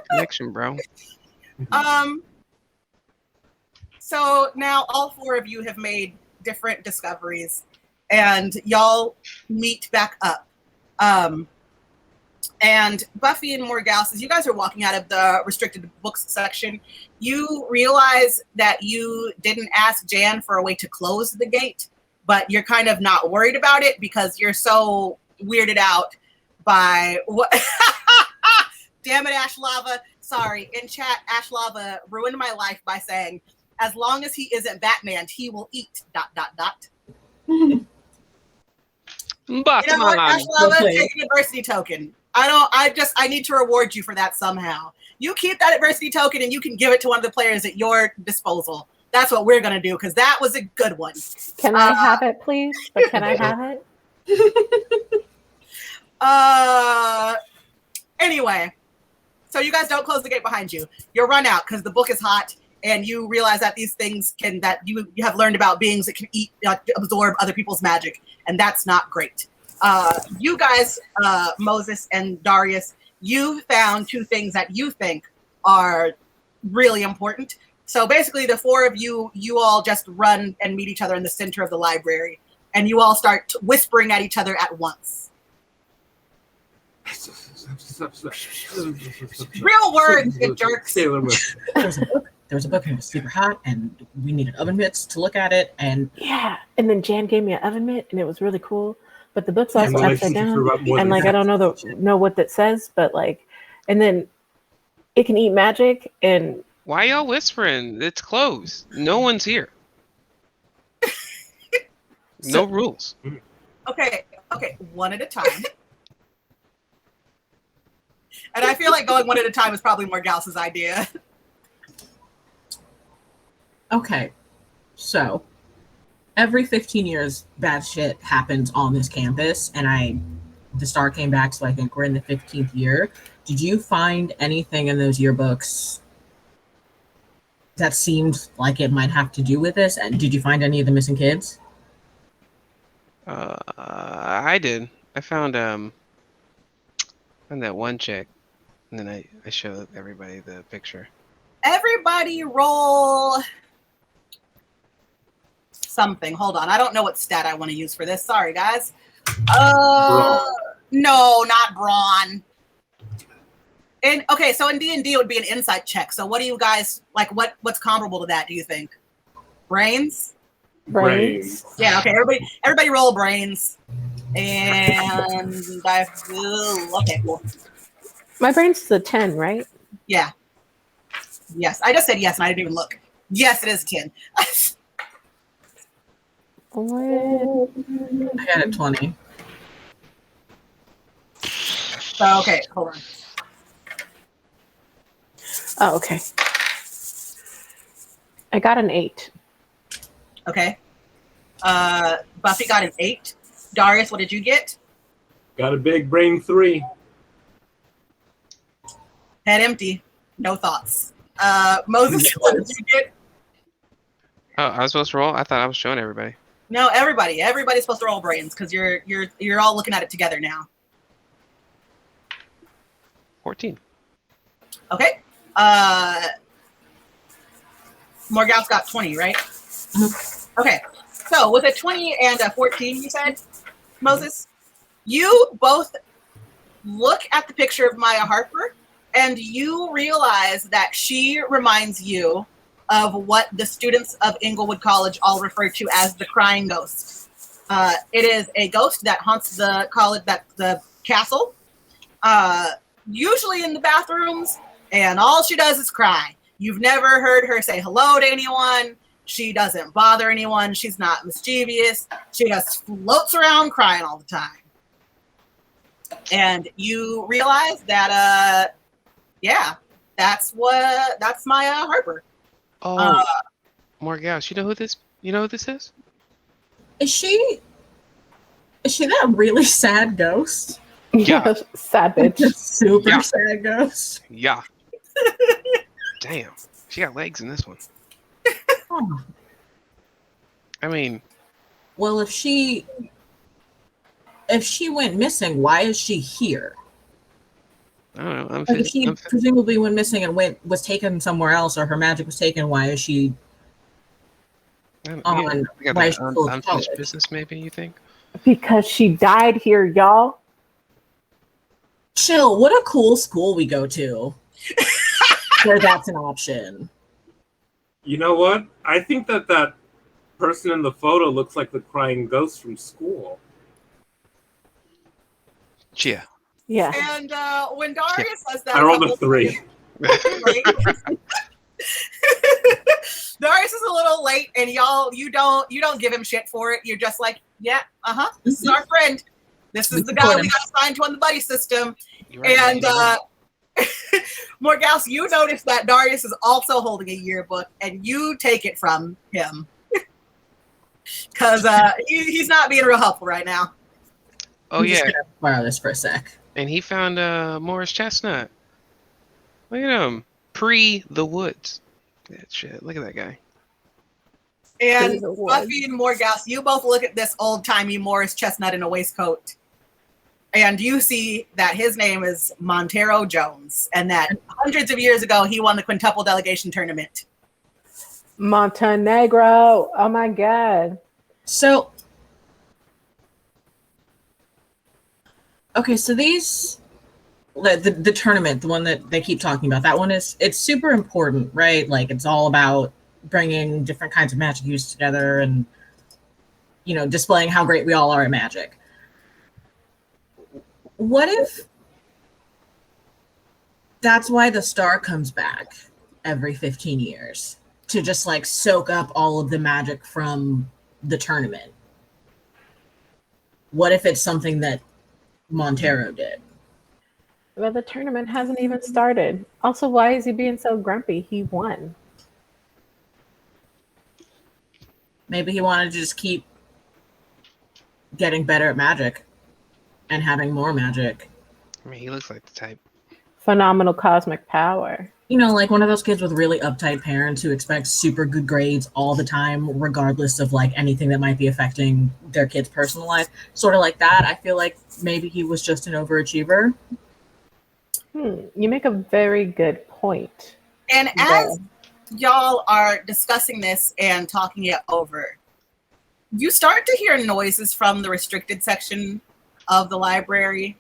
Connection, bro. So now all four of you have made different discoveries, and y'all meet back up. And Buffy and Morgause, as you guys are walking out of the restricted books section, you realize that you didn't ask Jan for a way to close the gate, but you're kind of not worried about it because you're so weirded out by what. Damn it, Ash Lava. Sorry, in chat, Ash Lava ruined my life by saying, as long as he isn't Batman, he will eat ... You know what, Ash Lava, take an adversity token. I need to reward you for that somehow. You keep that adversity token and you can give it to one of the players at your disposal. That's what we're going to do, because that was a good one. Can I have it, please? But can I have it? Anyway. So you guys don't close the gate behind you. You'll run out because the book is hot, and you realize that these things that you have learned about beings that can eat, absorb other people's magic, and that's not great. You guys, Moses and Darius, you found two things that you think are really important. So basically, the four of you all just run and meet each other in the center of the library, and you all start whispering at each other at once. Real words, you jerks. There was a book and it was super hot, and we needed oven mitts to look at it. And yeah, and then Jan gave me an oven mitt, and it was really cool. But the book's also upside down, and like I don't know what that says, but like, and then it can eat magic. And why y'all whispering? It's closed. No one's here. No rules. Okay, one at a time. And I feel like going one at a time is probably Morgause's idea. Okay, so every 15 years, bad shit happens on this campus, and the star came back, so I think we're in the 15th year. Did you find anything in those yearbooks that seemed like it might have to do with this? And did you find any of the missing kids? I did. I found that one chick. And then I showed everybody the picture. Everybody roll something. Hold on. I don't know what stat I want to use for this. Sorry, guys. No, not brawn. And okay, so in D&D it would be an insight check. So what do you guys like? What's comparable to that? Do you think? Brains. Yeah. Okay. Everybody roll brains. And okay, cool. My brain's the 10, right? Yeah. Yes, I just said yes, and I didn't even look. Yes, it is 10. I got a 20. Okay, hold on. Oh, okay. I got an 8. Okay. Buffy got an 8. Darius, what did you get? Got a big brain 3. Head empty. No thoughts. Moses, what did you get? Oh, I was supposed to roll? I thought I was showing everybody. No, everybody. Everybody's supposed to roll brains because you're all looking at it together now. 14. Okay. Morgal's got 20, right? Mm-hmm. Okay. So with a 20 and a 14, you said, Moses, you both look at the picture of Maya Harper and you realize that she reminds you of what the students of Inglewood College all refer to as the crying ghost. It is a ghost that haunts the college, the castle, usually in the bathrooms, and all she does is cry. You've never heard her say hello to anyone. She doesn't bother anyone. She's not mischievous. She just floats around crying all the time. And you realize that, that's Maya Harper. Oh, Morgal, you know who this is? Is she that really sad ghost? Yeah. Sad bitch. Super sad ghost. Yeah. Damn. She got legs in this one. Oh. I mean, well, if she went missing, why is she here? I don't know. If she presumably went missing and was taken somewhere else, or her magic was taken, why is she on? Why is she full of unfinished college? business? Maybe you think? Because she died here, y'all. Chill. What a cool school we go to. Where that's an option. You know what? I think that person in the photo looks like the crying ghost from school. Yeah. Yeah. And when Darius says that, I rolled a 3. Darius is a little late, and you don't give him shit for it. You're just like, yeah, this is our friend. This is the guy we got assigned to on the buddy system. Right, and Morgals, you notice that Darius is also holding a yearbook, and you take it from him because he's not being real helpful right now. Oh I'm yeah. just gonna borrow this for a sec. And he found Morris Chestnut. Look at him. The Woods. That shit. Look at that guy. And Buffy and Morgas, you both look at this old-timey Morris Chestnut in a waistcoat. And you see that his name is Montero Jones, and that hundreds of years ago he won the quintuple delegation tournament. Montenegro. Oh my God. So, okay, so the tournament, the one that they keep talking about, that one it's super important, right? Like, it's all about bringing different kinds of magic use together and, displaying how great we all are at magic. What if that's why the star comes back every 15 years to just like soak up all of the magic from the tournament? What if it's something that Montero did? Well, the tournament hasn't even started. Also, why is he being so grumpy? He won. Maybe he wanted to just keep getting better at magic and having more magic. I mean, he looks like the type. Phenomenal cosmic power. Like one of those kids with really uptight parents who expect super good grades all the time, regardless of like anything that might be affecting their kid's personal life. Sort of like that. I feel like maybe he was just an overachiever. You make a very good point. And as y'all are discussing this and talking it over, You start to hear noises from the restricted section of the library,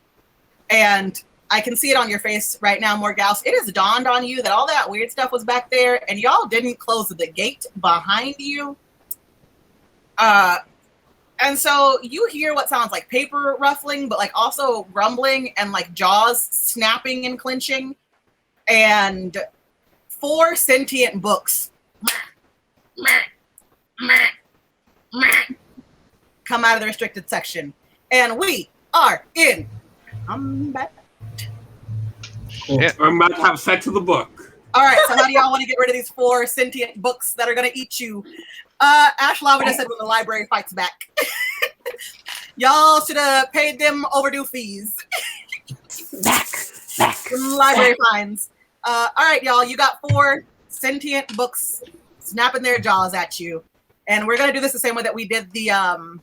and I can see it on your face right now, Morgause. It has dawned on you that all that weird stuff was back there, and y'all didn't close the gate behind you. And so you hear what sounds like paper ruffling, but like also rumbling and like jaws snapping and clenching, and 4 sentient books come out of the restricted section, and we are in combat. Cool. I'm about to have sex with the book. All right, so how do y'all want to get rid of these 4 sentient books that are going to eat you? Ash Lavender said when the library fights back. Y'all should have paid them overdue fees. Back. Library fines. All right, y'all, you got 4 sentient books snapping their jaws at you. And we're going to do this the same way that we did the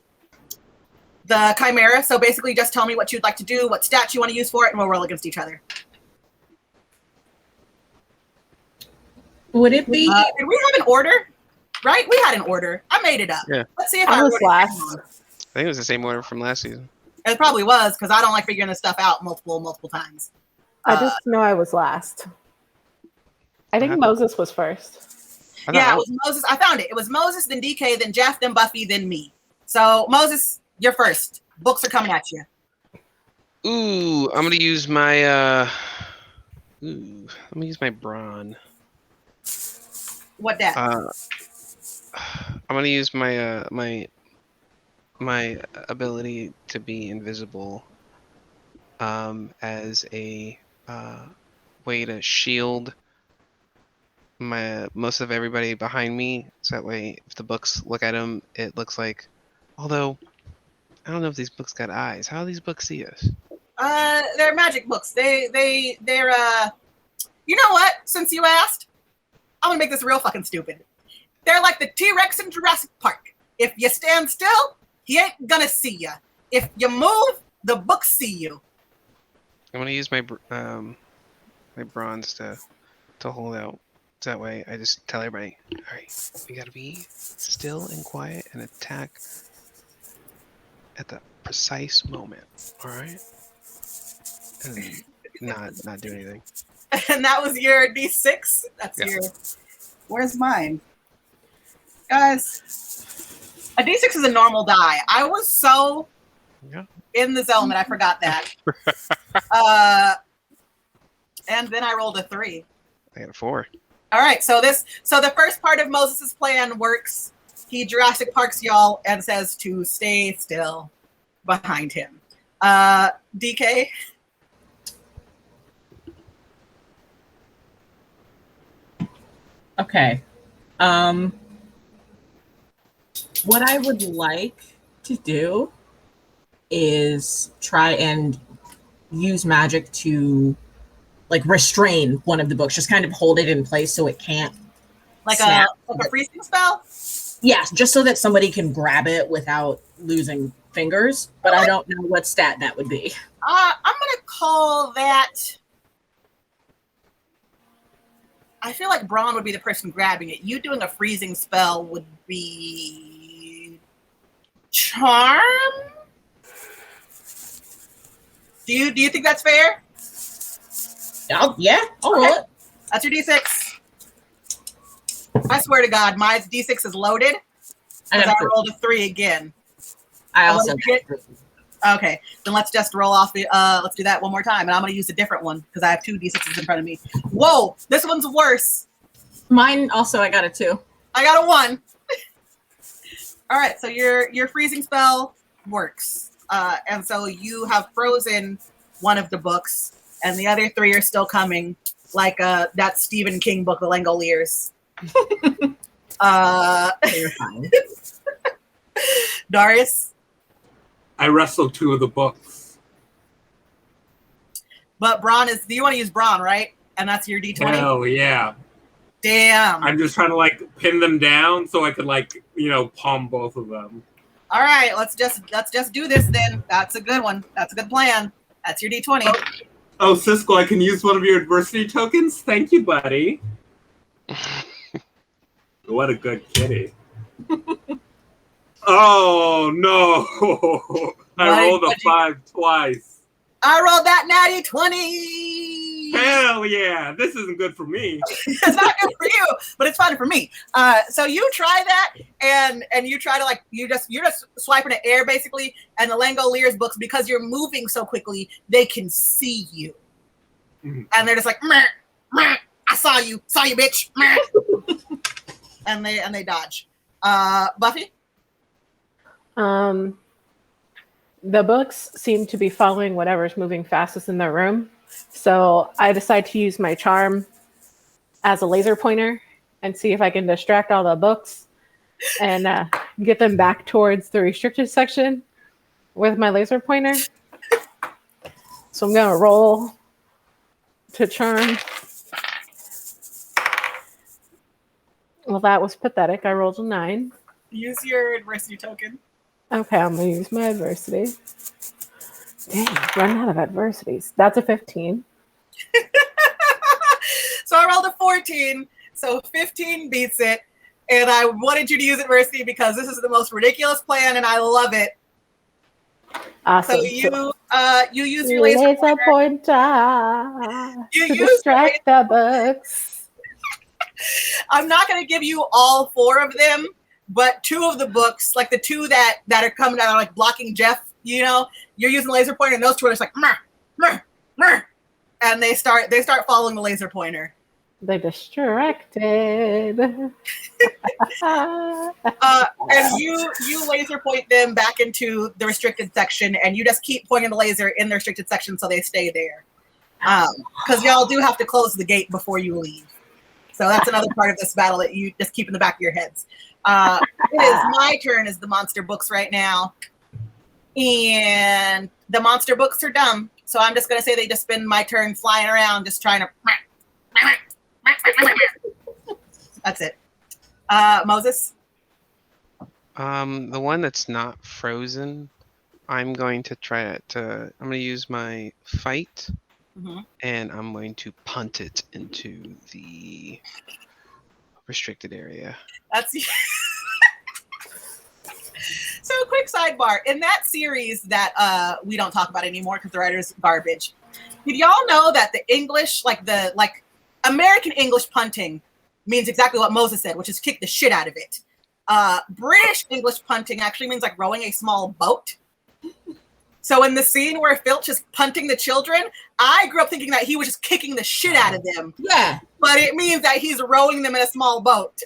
Chimera. So basically just tell me what you'd like to do, what stats you want to use for it, and we'll roll against each other. Would it be? Did we have an order? Right? We had an order. I made it up. Yeah. Let's see if I was wrote it last. down. I think it was the same order from last season. It probably was, because I don't like figuring this stuff out multiple times. I just know I was last. I think Moses was first. Yeah, it was Moses. I found it. It was Moses, then DK, then Jeff, then Buffy, then me. So Moses, you're first. Books are coming at you. Ooh, I'm gonna use my brawn. What that? I'm gonna use my my ability to be invisible as a way to shield most of everybody behind me, so that way if the books look at them, it looks like, although I don't know if these books got eyes. How do these books see us? They're magic books. They're you know what? Since you asked, I'm gonna make this real fucking stupid. They're like the T-Rex in Jurassic Park. If you stand still, he ain't gonna see you. If you move, the books see you. I'm gonna use my my bronze to hold out. So that way, I just tell everybody, all right, we gotta be still and quiet and attack at the precise moment. All right, and not do anything. And that was your D6. That's your. Where's mine, guys? A D6 is a normal die. I was so in the zone that I forgot that. And then I rolled a 3. I got a 4. All right, so the first part of Moses' plan works. He Jurassic Parks y'all and says to stay still behind him. DK? Okay. What I would like to do is try and use magic to like restrain one of the books, just kind of hold it in place so it can't like snap. a freezing spell? Yes, just so that somebody can grab it without losing fingers, but I don't know what stat that would be. I'm gonna call that. I feel like Braun would be the person grabbing it. You doing a freezing spell would be charm. Do you think that's fair? I'll roll it. That's your D6. I swear to God, my D6 is loaded because I rolled a 3 again. I also Okay, then let's just roll off the. Let's do that one more time, and I'm gonna use a different one because I have 2 D6s in front of me. Whoa, this one's worse. Mine also, I got a 2. I got a 1. All right, so your freezing spell works, and so you have frozen one of the books, and the other 3 are still coming, like that Stephen King book, The Langoliers. Darius? I wrestled 2 of the books. But Braun is. Do you want to use Braun, right? And that's your D20. Hell yeah! Damn. I'm just trying to like pin them down so I could like palm both of them. All right, let's just do this then. That's a good one. That's a good plan. That's your D20. Oh, Siskel, I can use one of your adversity tokens. Thank you, buddy. What a good kitty. Oh no! I rolled a 5 twice. I rolled that natty 20. Hell yeah! This isn't good for me. It's not good for you, but it's fun for me. So you try that, and you try to you're just swiping the air basically, and the Langoliers books, because you're moving so quickly, they can see you, and they're just like, meh, meh, I saw you, bitch, meh. and they dodge. Buffy. The books seem to be following whatever's moving fastest in the room. So I decide to use my charm as a laser pointer and see if I can distract all the books and get them back towards the restricted section with my laser pointer. So I'm going to roll to charm. Well, that was pathetic. I rolled a 9. Use your adversity token. Okay, I'm going to use my adversity. Dang, run out of adversities. That's a 15. So I rolled a 14. So 15 beats it. And I wanted you to use adversity because this is the most ridiculous plan, and I love it. Awesome. So you use your laser pointer. You to distract the books. I'm not going to give you all 4 of them, but 2 of the books, like the 2 that are coming out, like blocking Jeff, you're using the laser pointer, and those 2 are just like, meh, meh, meh, and they start following the laser pointer. They're distracted. And you laser point them back into the restricted section, and you just keep pointing the laser in the restricted section so they stay there. Because y'all do have to close the gate before you leave. So that's another part of this battle that you just keep in the back of your heads. It is my turn as the monster books right now. And the monster books are dumb. So I'm just going to say they just spend my turn flying around, just trying to... That's it. Moses? The one that's not frozen, I'm going to try to... I'm going to use my fight, and I'm going to punt it into the restricted area. That's... So, quick sidebar. In that series that we don't talk about anymore because the writer's garbage, did y'all know that the English, American English punting means exactly what Moses said, which is kick the shit out of it. British English punting actually means like rowing a small boat. So in the scene where Filch is punting the children, I grew up thinking that he was just kicking the shit out of them. Yeah. But it means that he's rowing them in a small boat.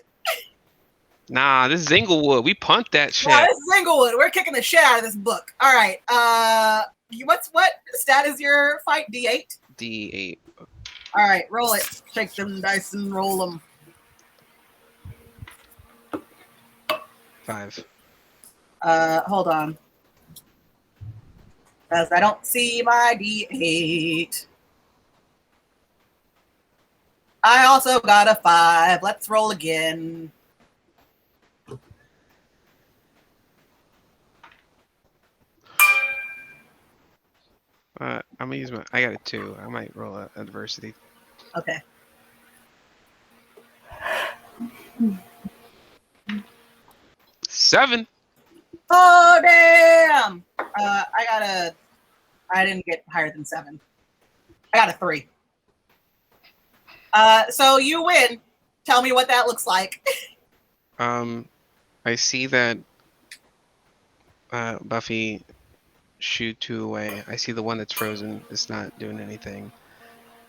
Nah, this is Inglewood. We punt that shit. Yeah, this is Inglewood. We're kicking the shit out of this book. All right. What stat is your fight? D8? D8. All right, roll it. Shake them dice and roll them. 5. Hold on. Because I don't see my D8. I also got a 5. Let's roll again. I'm gonna use I got a 2. I might roll a adversity. Okay. Seven. Oh damn! I didn't get higher than 7. I got a 3. So you win. Tell me what that looks like. I see that Buffy shooed 2 away. I see the one that's frozen is not doing anything,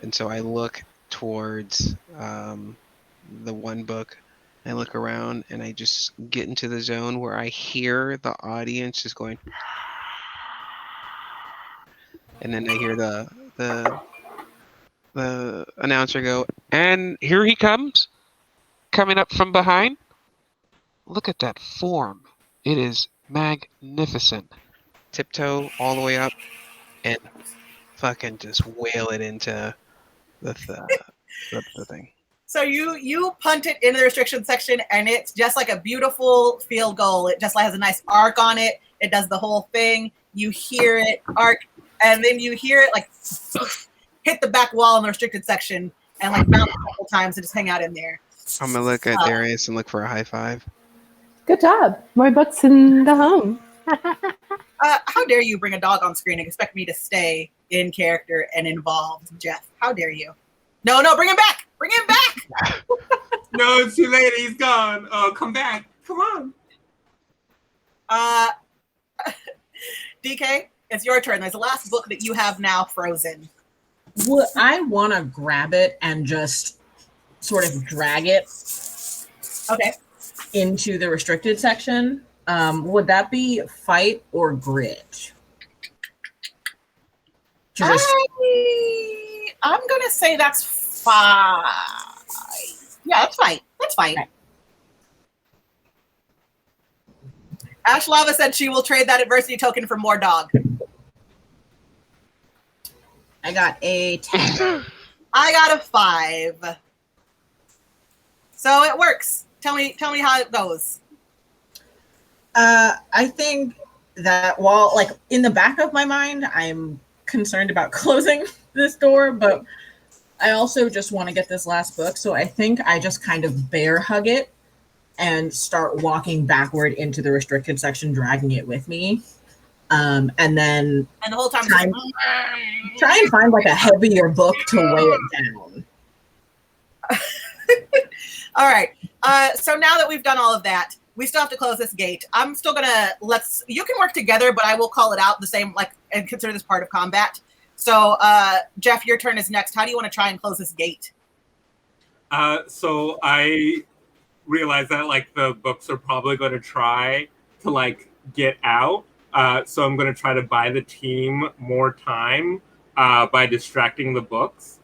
and so I look towards the one book. I look around and I just get into the zone where I hear the audience just going, and then I hear the announcer go, and here he comes, coming up from behind. Look at that form. It is magnificent. Tiptoe all the way up and fucking just whale it into the thing. So you punt it into the restriction section, and it's just like a beautiful field goal. It just has a nice arc on it. It does the whole thing. You hear it arc, and then you hear it like hit the back wall in the restricted section and like bounce a couple times and just hang out in there. I'm gonna look at Darius and look for a high five. Good job. More books in the home. How dare you bring a dog on screen and expect me to stay in character and involved, Jeff? How dare you? No, bring him back. Bring him back. No, it's too late. He's gone. Oh, come back. Come on. DK, it's your turn. There's the last book that you have now frozen. Would I want to grab it and just sort of drag it into the restricted section? Would that be fight or grit? I'm gonna say that's fine. Yeah, that's fine. That's fine. Okay. Ash Lava said she will trade that adversity token for more dog. I got a 10. I got a 5. So it works. Tell me how it goes. I think that while, like, in the back of my mind, I'm concerned about closing this door, but I also just want to get this last book. So I think I just kind of bear hug it and start walking backward into the restricted section, dragging it with me. And the whole time try and find like a heavier book to weigh it down. All right. So now that we've done all of that, we still have to close this gate. I'm still gonna you can work together, but I will call it out the same, like, and consider this part of combat. So Jeff, your turn is next. How do you want to try and close this gate? So I realize that, like, the books are probably going to try to, like, get out. So I'm going to try to buy the team more time by distracting the books.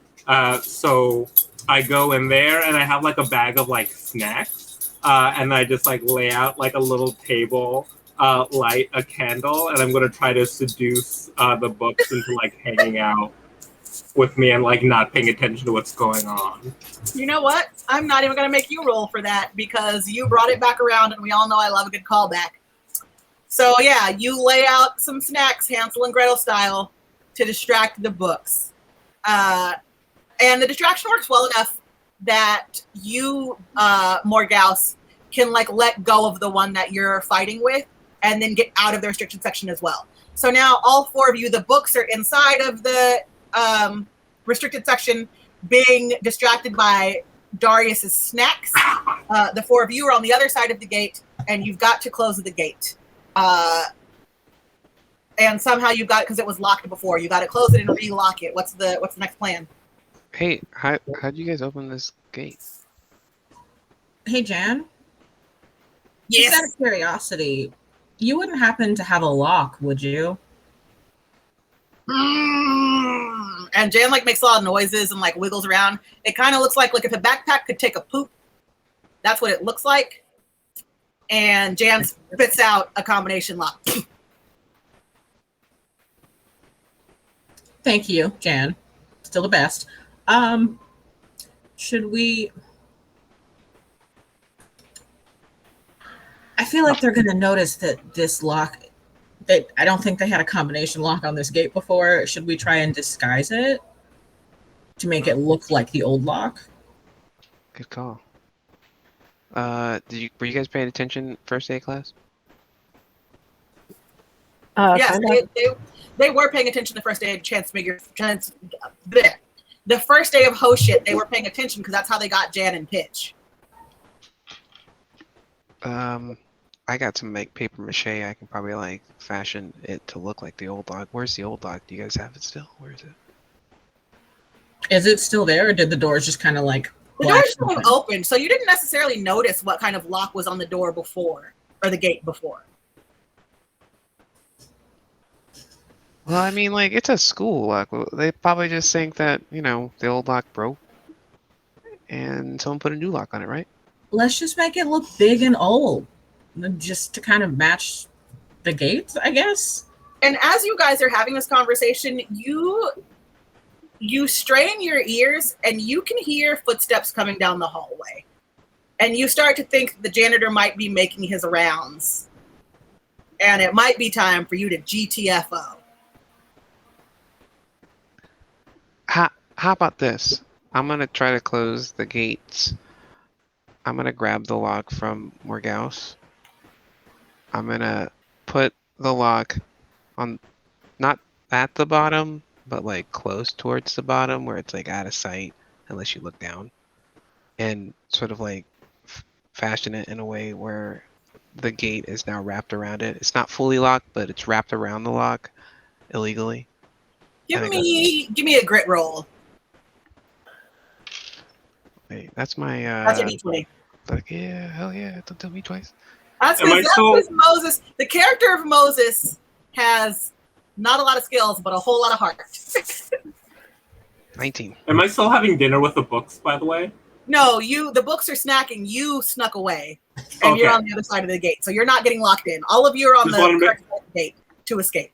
So I go in there and I have, like, a bag of, like, snacks. And I just, like, lay out, like, a little table, light a candle, and I'm going to try to seduce the books into, like, hanging out with me and, like, not paying attention to what's going on. You know what? I'm not even going to make you roll for that because you brought it back around, and we all know I love a good callback. So yeah, you lay out some snacks, Hansel and Gretel style, to distract the books. And the distraction works well enough that you, Morgause, can, like, let go of the one that you're fighting with and then get out of the restricted section as well. So now all 4 of you, the books are inside of the restricted section, being distracted by Darius's snacks. The 4 of you are on the other side of the gate, and you've got to close the gate. And somehow you've got it because it was locked before. You got to close it and relock it. What's the next plan? Hey, how'd you guys open this gate? Hey, Jan. Yes. Just out of curiosity, you wouldn't happen to have a lock, would you? And Jan, like, makes a lot of noises and, like, wiggles around. It kind of looks like if a backpack could take a poop, that's what it looks like. And Jan spits out a combination lock. Thank you, Jan. Still the best. Should we... I feel like they're going to notice that this lock... I don't think they had a combination lock on this gate before. Should we try and disguise it to make it look like the old lock? Good call. Were you guys paying attention first aid class? Yes, they were paying attention to first aid. The first day of host shit, they were paying attention because that's how they got Jan and Pitch. I got some, like, paper mache. I can probably, like, fashion it to look like the old dog. Where's the old dog? Do you guys have it still? Where is it? Is it still there, or did the doors just kind of, like... The doors still open, so you didn't necessarily notice what kind of lock was on the door before, or the gate before. Well, I mean, like, it's a school lock. They probably just think that, you know, the old lock broke, and someone put a new lock on it, right? Let's just make it look big and old, just to kind of match the gates, I guess. And as you guys are having this conversation, you strain your ears and you can hear footsteps coming down the hallway. And you start to think the janitor might be making his rounds. And it might be time for you to GTFO. How about this? I'm going to try to close the gates. I'm going to grab the lock from Morgause, I'm gonna put the lock on, not at the bottom, but like close towards the bottom where it's like out of sight unless you look down, and sort of like fashion it in a way where the gate is now wrapped around it. It's not fully locked, but it's wrapped around the lock illegally. Give me a grit roll. Wait, that's my That's a d20. Like, yeah, hell yeah, don't tell me twice. That's because Moses, the character of Moses, has not a lot of skills, but a whole lot of heart. 19. Am I still having dinner with the books, by the way? No, the books are snacking. You snuck away, and you're on the other side of the gate, so you're not getting locked in. All of you are on the correct side of the gate to escape.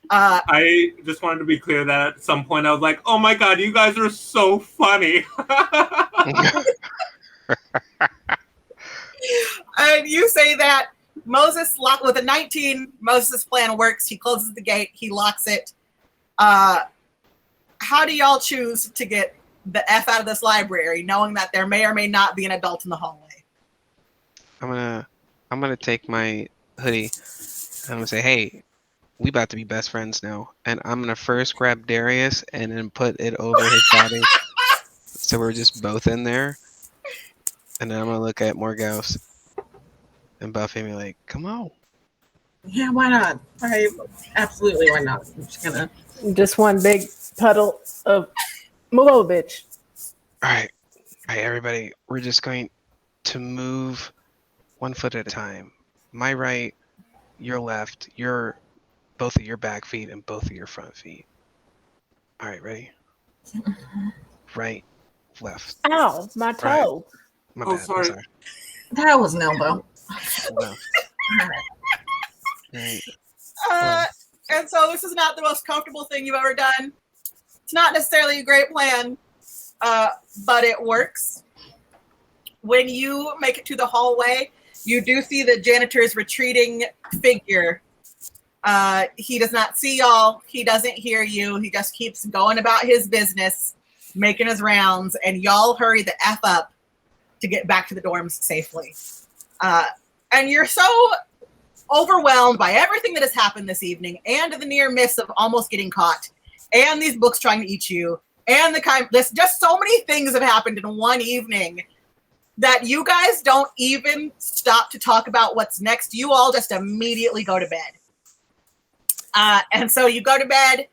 I just wanted to be clear that at some point I was like, "Oh my god, you guys are so funny." And you say that Moses with a 19. Moses' plan works. He closes the gate. He locks it. How do y'all choose to get the F out of this library, knowing that there may or may not be an adult in the hallway? I'm gonna take my hoodie. I'm gonna say, "Hey, we about to be best friends now," and I'm gonna first grab Darius and then put it over his body, so we're just both in there. And then I'm gonna look at Morgause and Buffy and be like, "Come on." Yeah, why not? Absolutely, why not? I'm just gonna. Just one big puddle of move over, bitch. All right, everybody. We're just going to move 1 foot at a time. My right, your left, both of your back feet and both of your front feet. All right, ready? Right, left. Ow, my toe. Right. My bad. Sorry. I'm sorry. That was an elbow. Left. Right. And so this is not the most comfortable thing you've ever done. It's not necessarily a great plan, but it works. When you make it to the hallway, you do see the janitor's retreating figure. He does not see y'all. He doesn't hear you. He just keeps going about his business, making his rounds, and y'all hurry the F up to get back to the dorms safely. And you're so overwhelmed by everything that has happened this evening and the near miss of almost getting caught and these books trying to eat you and there's just so many things have happened in one evening that you guys don't even stop to talk about what's next. You all just immediately go to bed. And so you go to bed.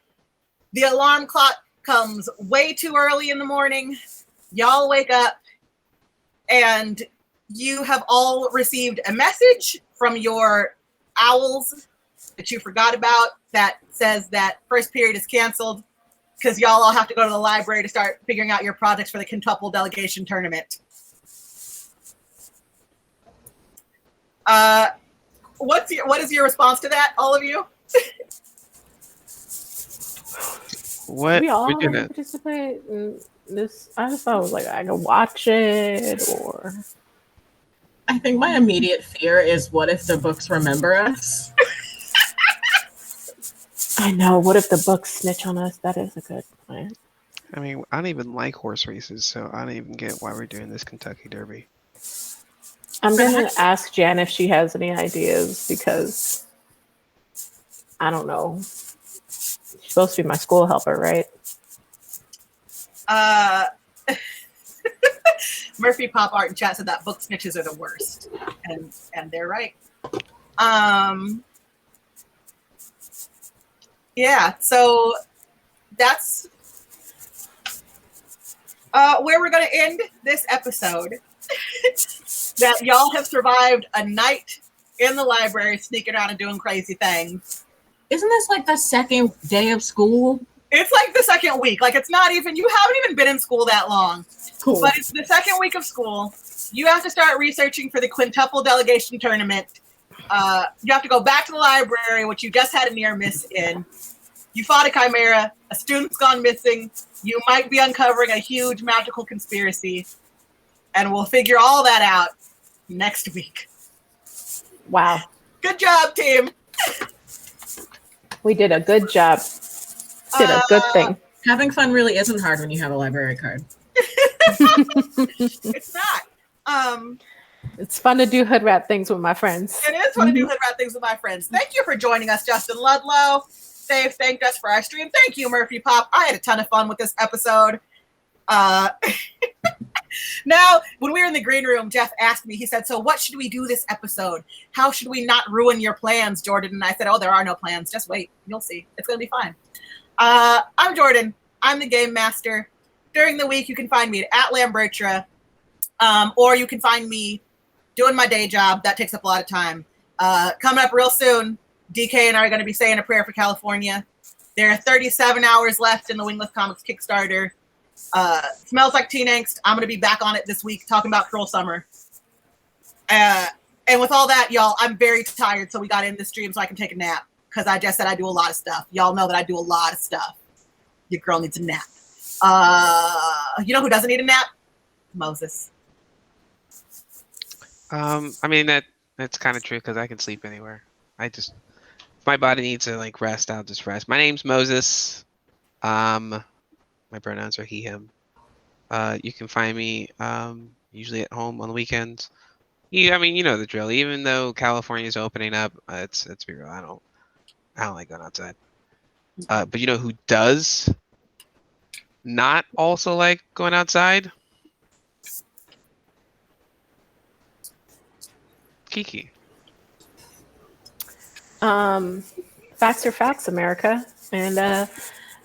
The alarm clock comes way too early in the morning. Y'all wake up and you have all received a message from your owls that you forgot about that says that first period is canceled because y'all all have to go to the library to start figuring out your projects for the quintuple delegation tournament. What is your response to that, all of you? What? We all participate in this. I just thought it was like I could watch it or. I think my immediate fear is what if the books remember us? I know. What if the books snitch on us? That is a good plan. I mean, I don't even like horse races, so I don't even get why we're doing this Kentucky Derby. I'm going to ask Jan if she has any ideas because I don't know. She's supposed to be my school helper, right? Murphy Pop Art in chat said that book snitches are the worst, and they're right. Yeah, so that's where we're going to end this episode. That y'all have survived a night in the library, sneaking around and doing crazy things. Isn't this like the second day of school? It's like the second week. Like it's not even, you haven't even been in school that long. Cool. But it's the second week of school. You have to start researching for the quintuple delegation tournament. You have to go back to the library, which you just had a near miss in. You fought a chimera. A student's gone missing. You might be uncovering a huge magical conspiracy. And we'll figure all that out next week. Wow. Good job, team. We did a good job. Did a good thing. Having fun really isn't hard when you have a library card. It's not. It's fun to do hood rat things with my friends. It is fun to do hood rat things with my friends. Thank you for joining us, Justin Ludlow. Dave thanked us for our stream. Thank you, Murphy Pop. I had a ton of fun with this episode. Now, when we were in the green room, Jeff asked me, he said, so what should we do this episode? How should we not ruin your plans, Jordan? And I said, oh, there are no plans. Just wait. You'll see. It's going to be fine. I'm Jordan. I'm the game master. During the week, you can find me at Lambertra, or you can find me doing my day job. That takes up a lot of time. Coming up real soon, DK and I are going to be saying a prayer for California. There are 37 hours left in the Wingless Comics Kickstarter. Smells Like Teen Angst. I'm going to be back on it this week talking about Cruel Summer. And with all that, y'all, I'm very tired, so we got in the stream so I can take a nap because I just said I do a lot of stuff. Y'all know that I do a lot of stuff. Your girl needs a nap. You know who doesn't need a nap? Moses. I mean, that's kind of true because I can sleep anywhere. If my body needs to like rest, I'll just rest. My name's Moses. My pronouns are he, him. You can find me usually at home on the weekends. I mean, you know the drill. Even though California's opening up, let's be real. I don't like going outside. But you know who does not also like going outside? Kiki. Facts are facts, America. And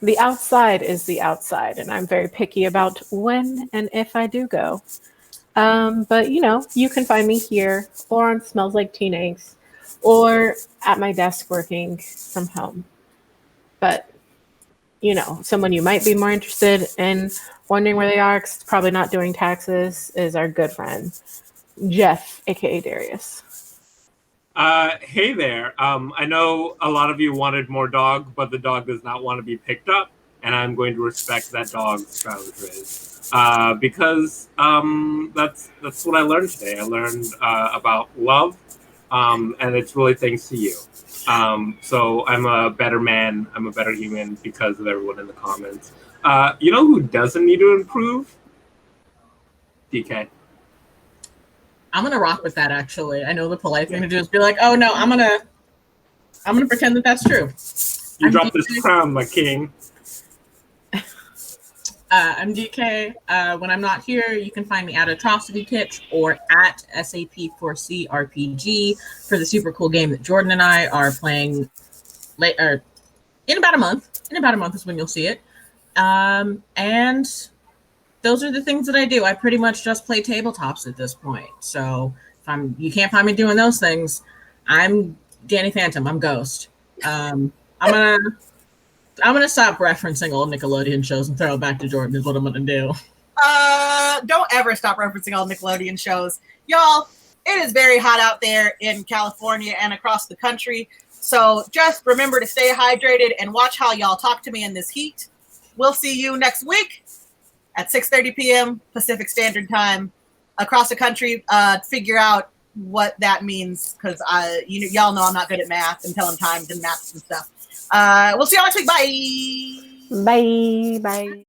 the outside is the outside. And I'm very picky about when and if I do go. But, you know, you can find me here or on Smells Like Teen Angst or at my desk working from home. But, you know, someone you might be more interested in wondering where they are, 'cause it's probably not doing taxes, is our good friend, Jeff, aka Darius. Hey there. I know a lot of you wanted more dog, but the dog does not want to be picked up, and I'm going to respect that dog's boundaries. Because that's what I learned today. I learned about love, and it's really thanks to you. So I'm a better man. I'm a better human because of everyone in the comments. You know who doesn't need to improve? DK. I'm gonna rock with that. Actually, I know the polite thing to do is be like, "Oh no, I'm gonna pretend that that's true." You dropped this crown, my king. I'm DK. When I'm not here, you can find me at Atrocity Kits or at SAP4C RPG for the super cool game that Jordan and I are playing later in about a month. In about a month is when you'll see it. And those are the things that I do. I pretty much just play tabletops at this point. So if you can't find me doing those things, I'm Danny Phantom. I'm Ghost. I'm gonna stop referencing old Nickelodeon shows and throw it back to Jordan is what I'm gonna do. Don't ever stop referencing old Nickelodeon shows. Y'all, it is very hot out there in California and across the country. So just remember to stay hydrated and watch how y'all talk to me in this heat. We'll see you next week at 6:30 p.m. Pacific Standard Time across the country. Figure out what that means because y'all know I'm not good at math and telling times and maps and stuff. We'll see y'all next week. Bye. Bye. Bye.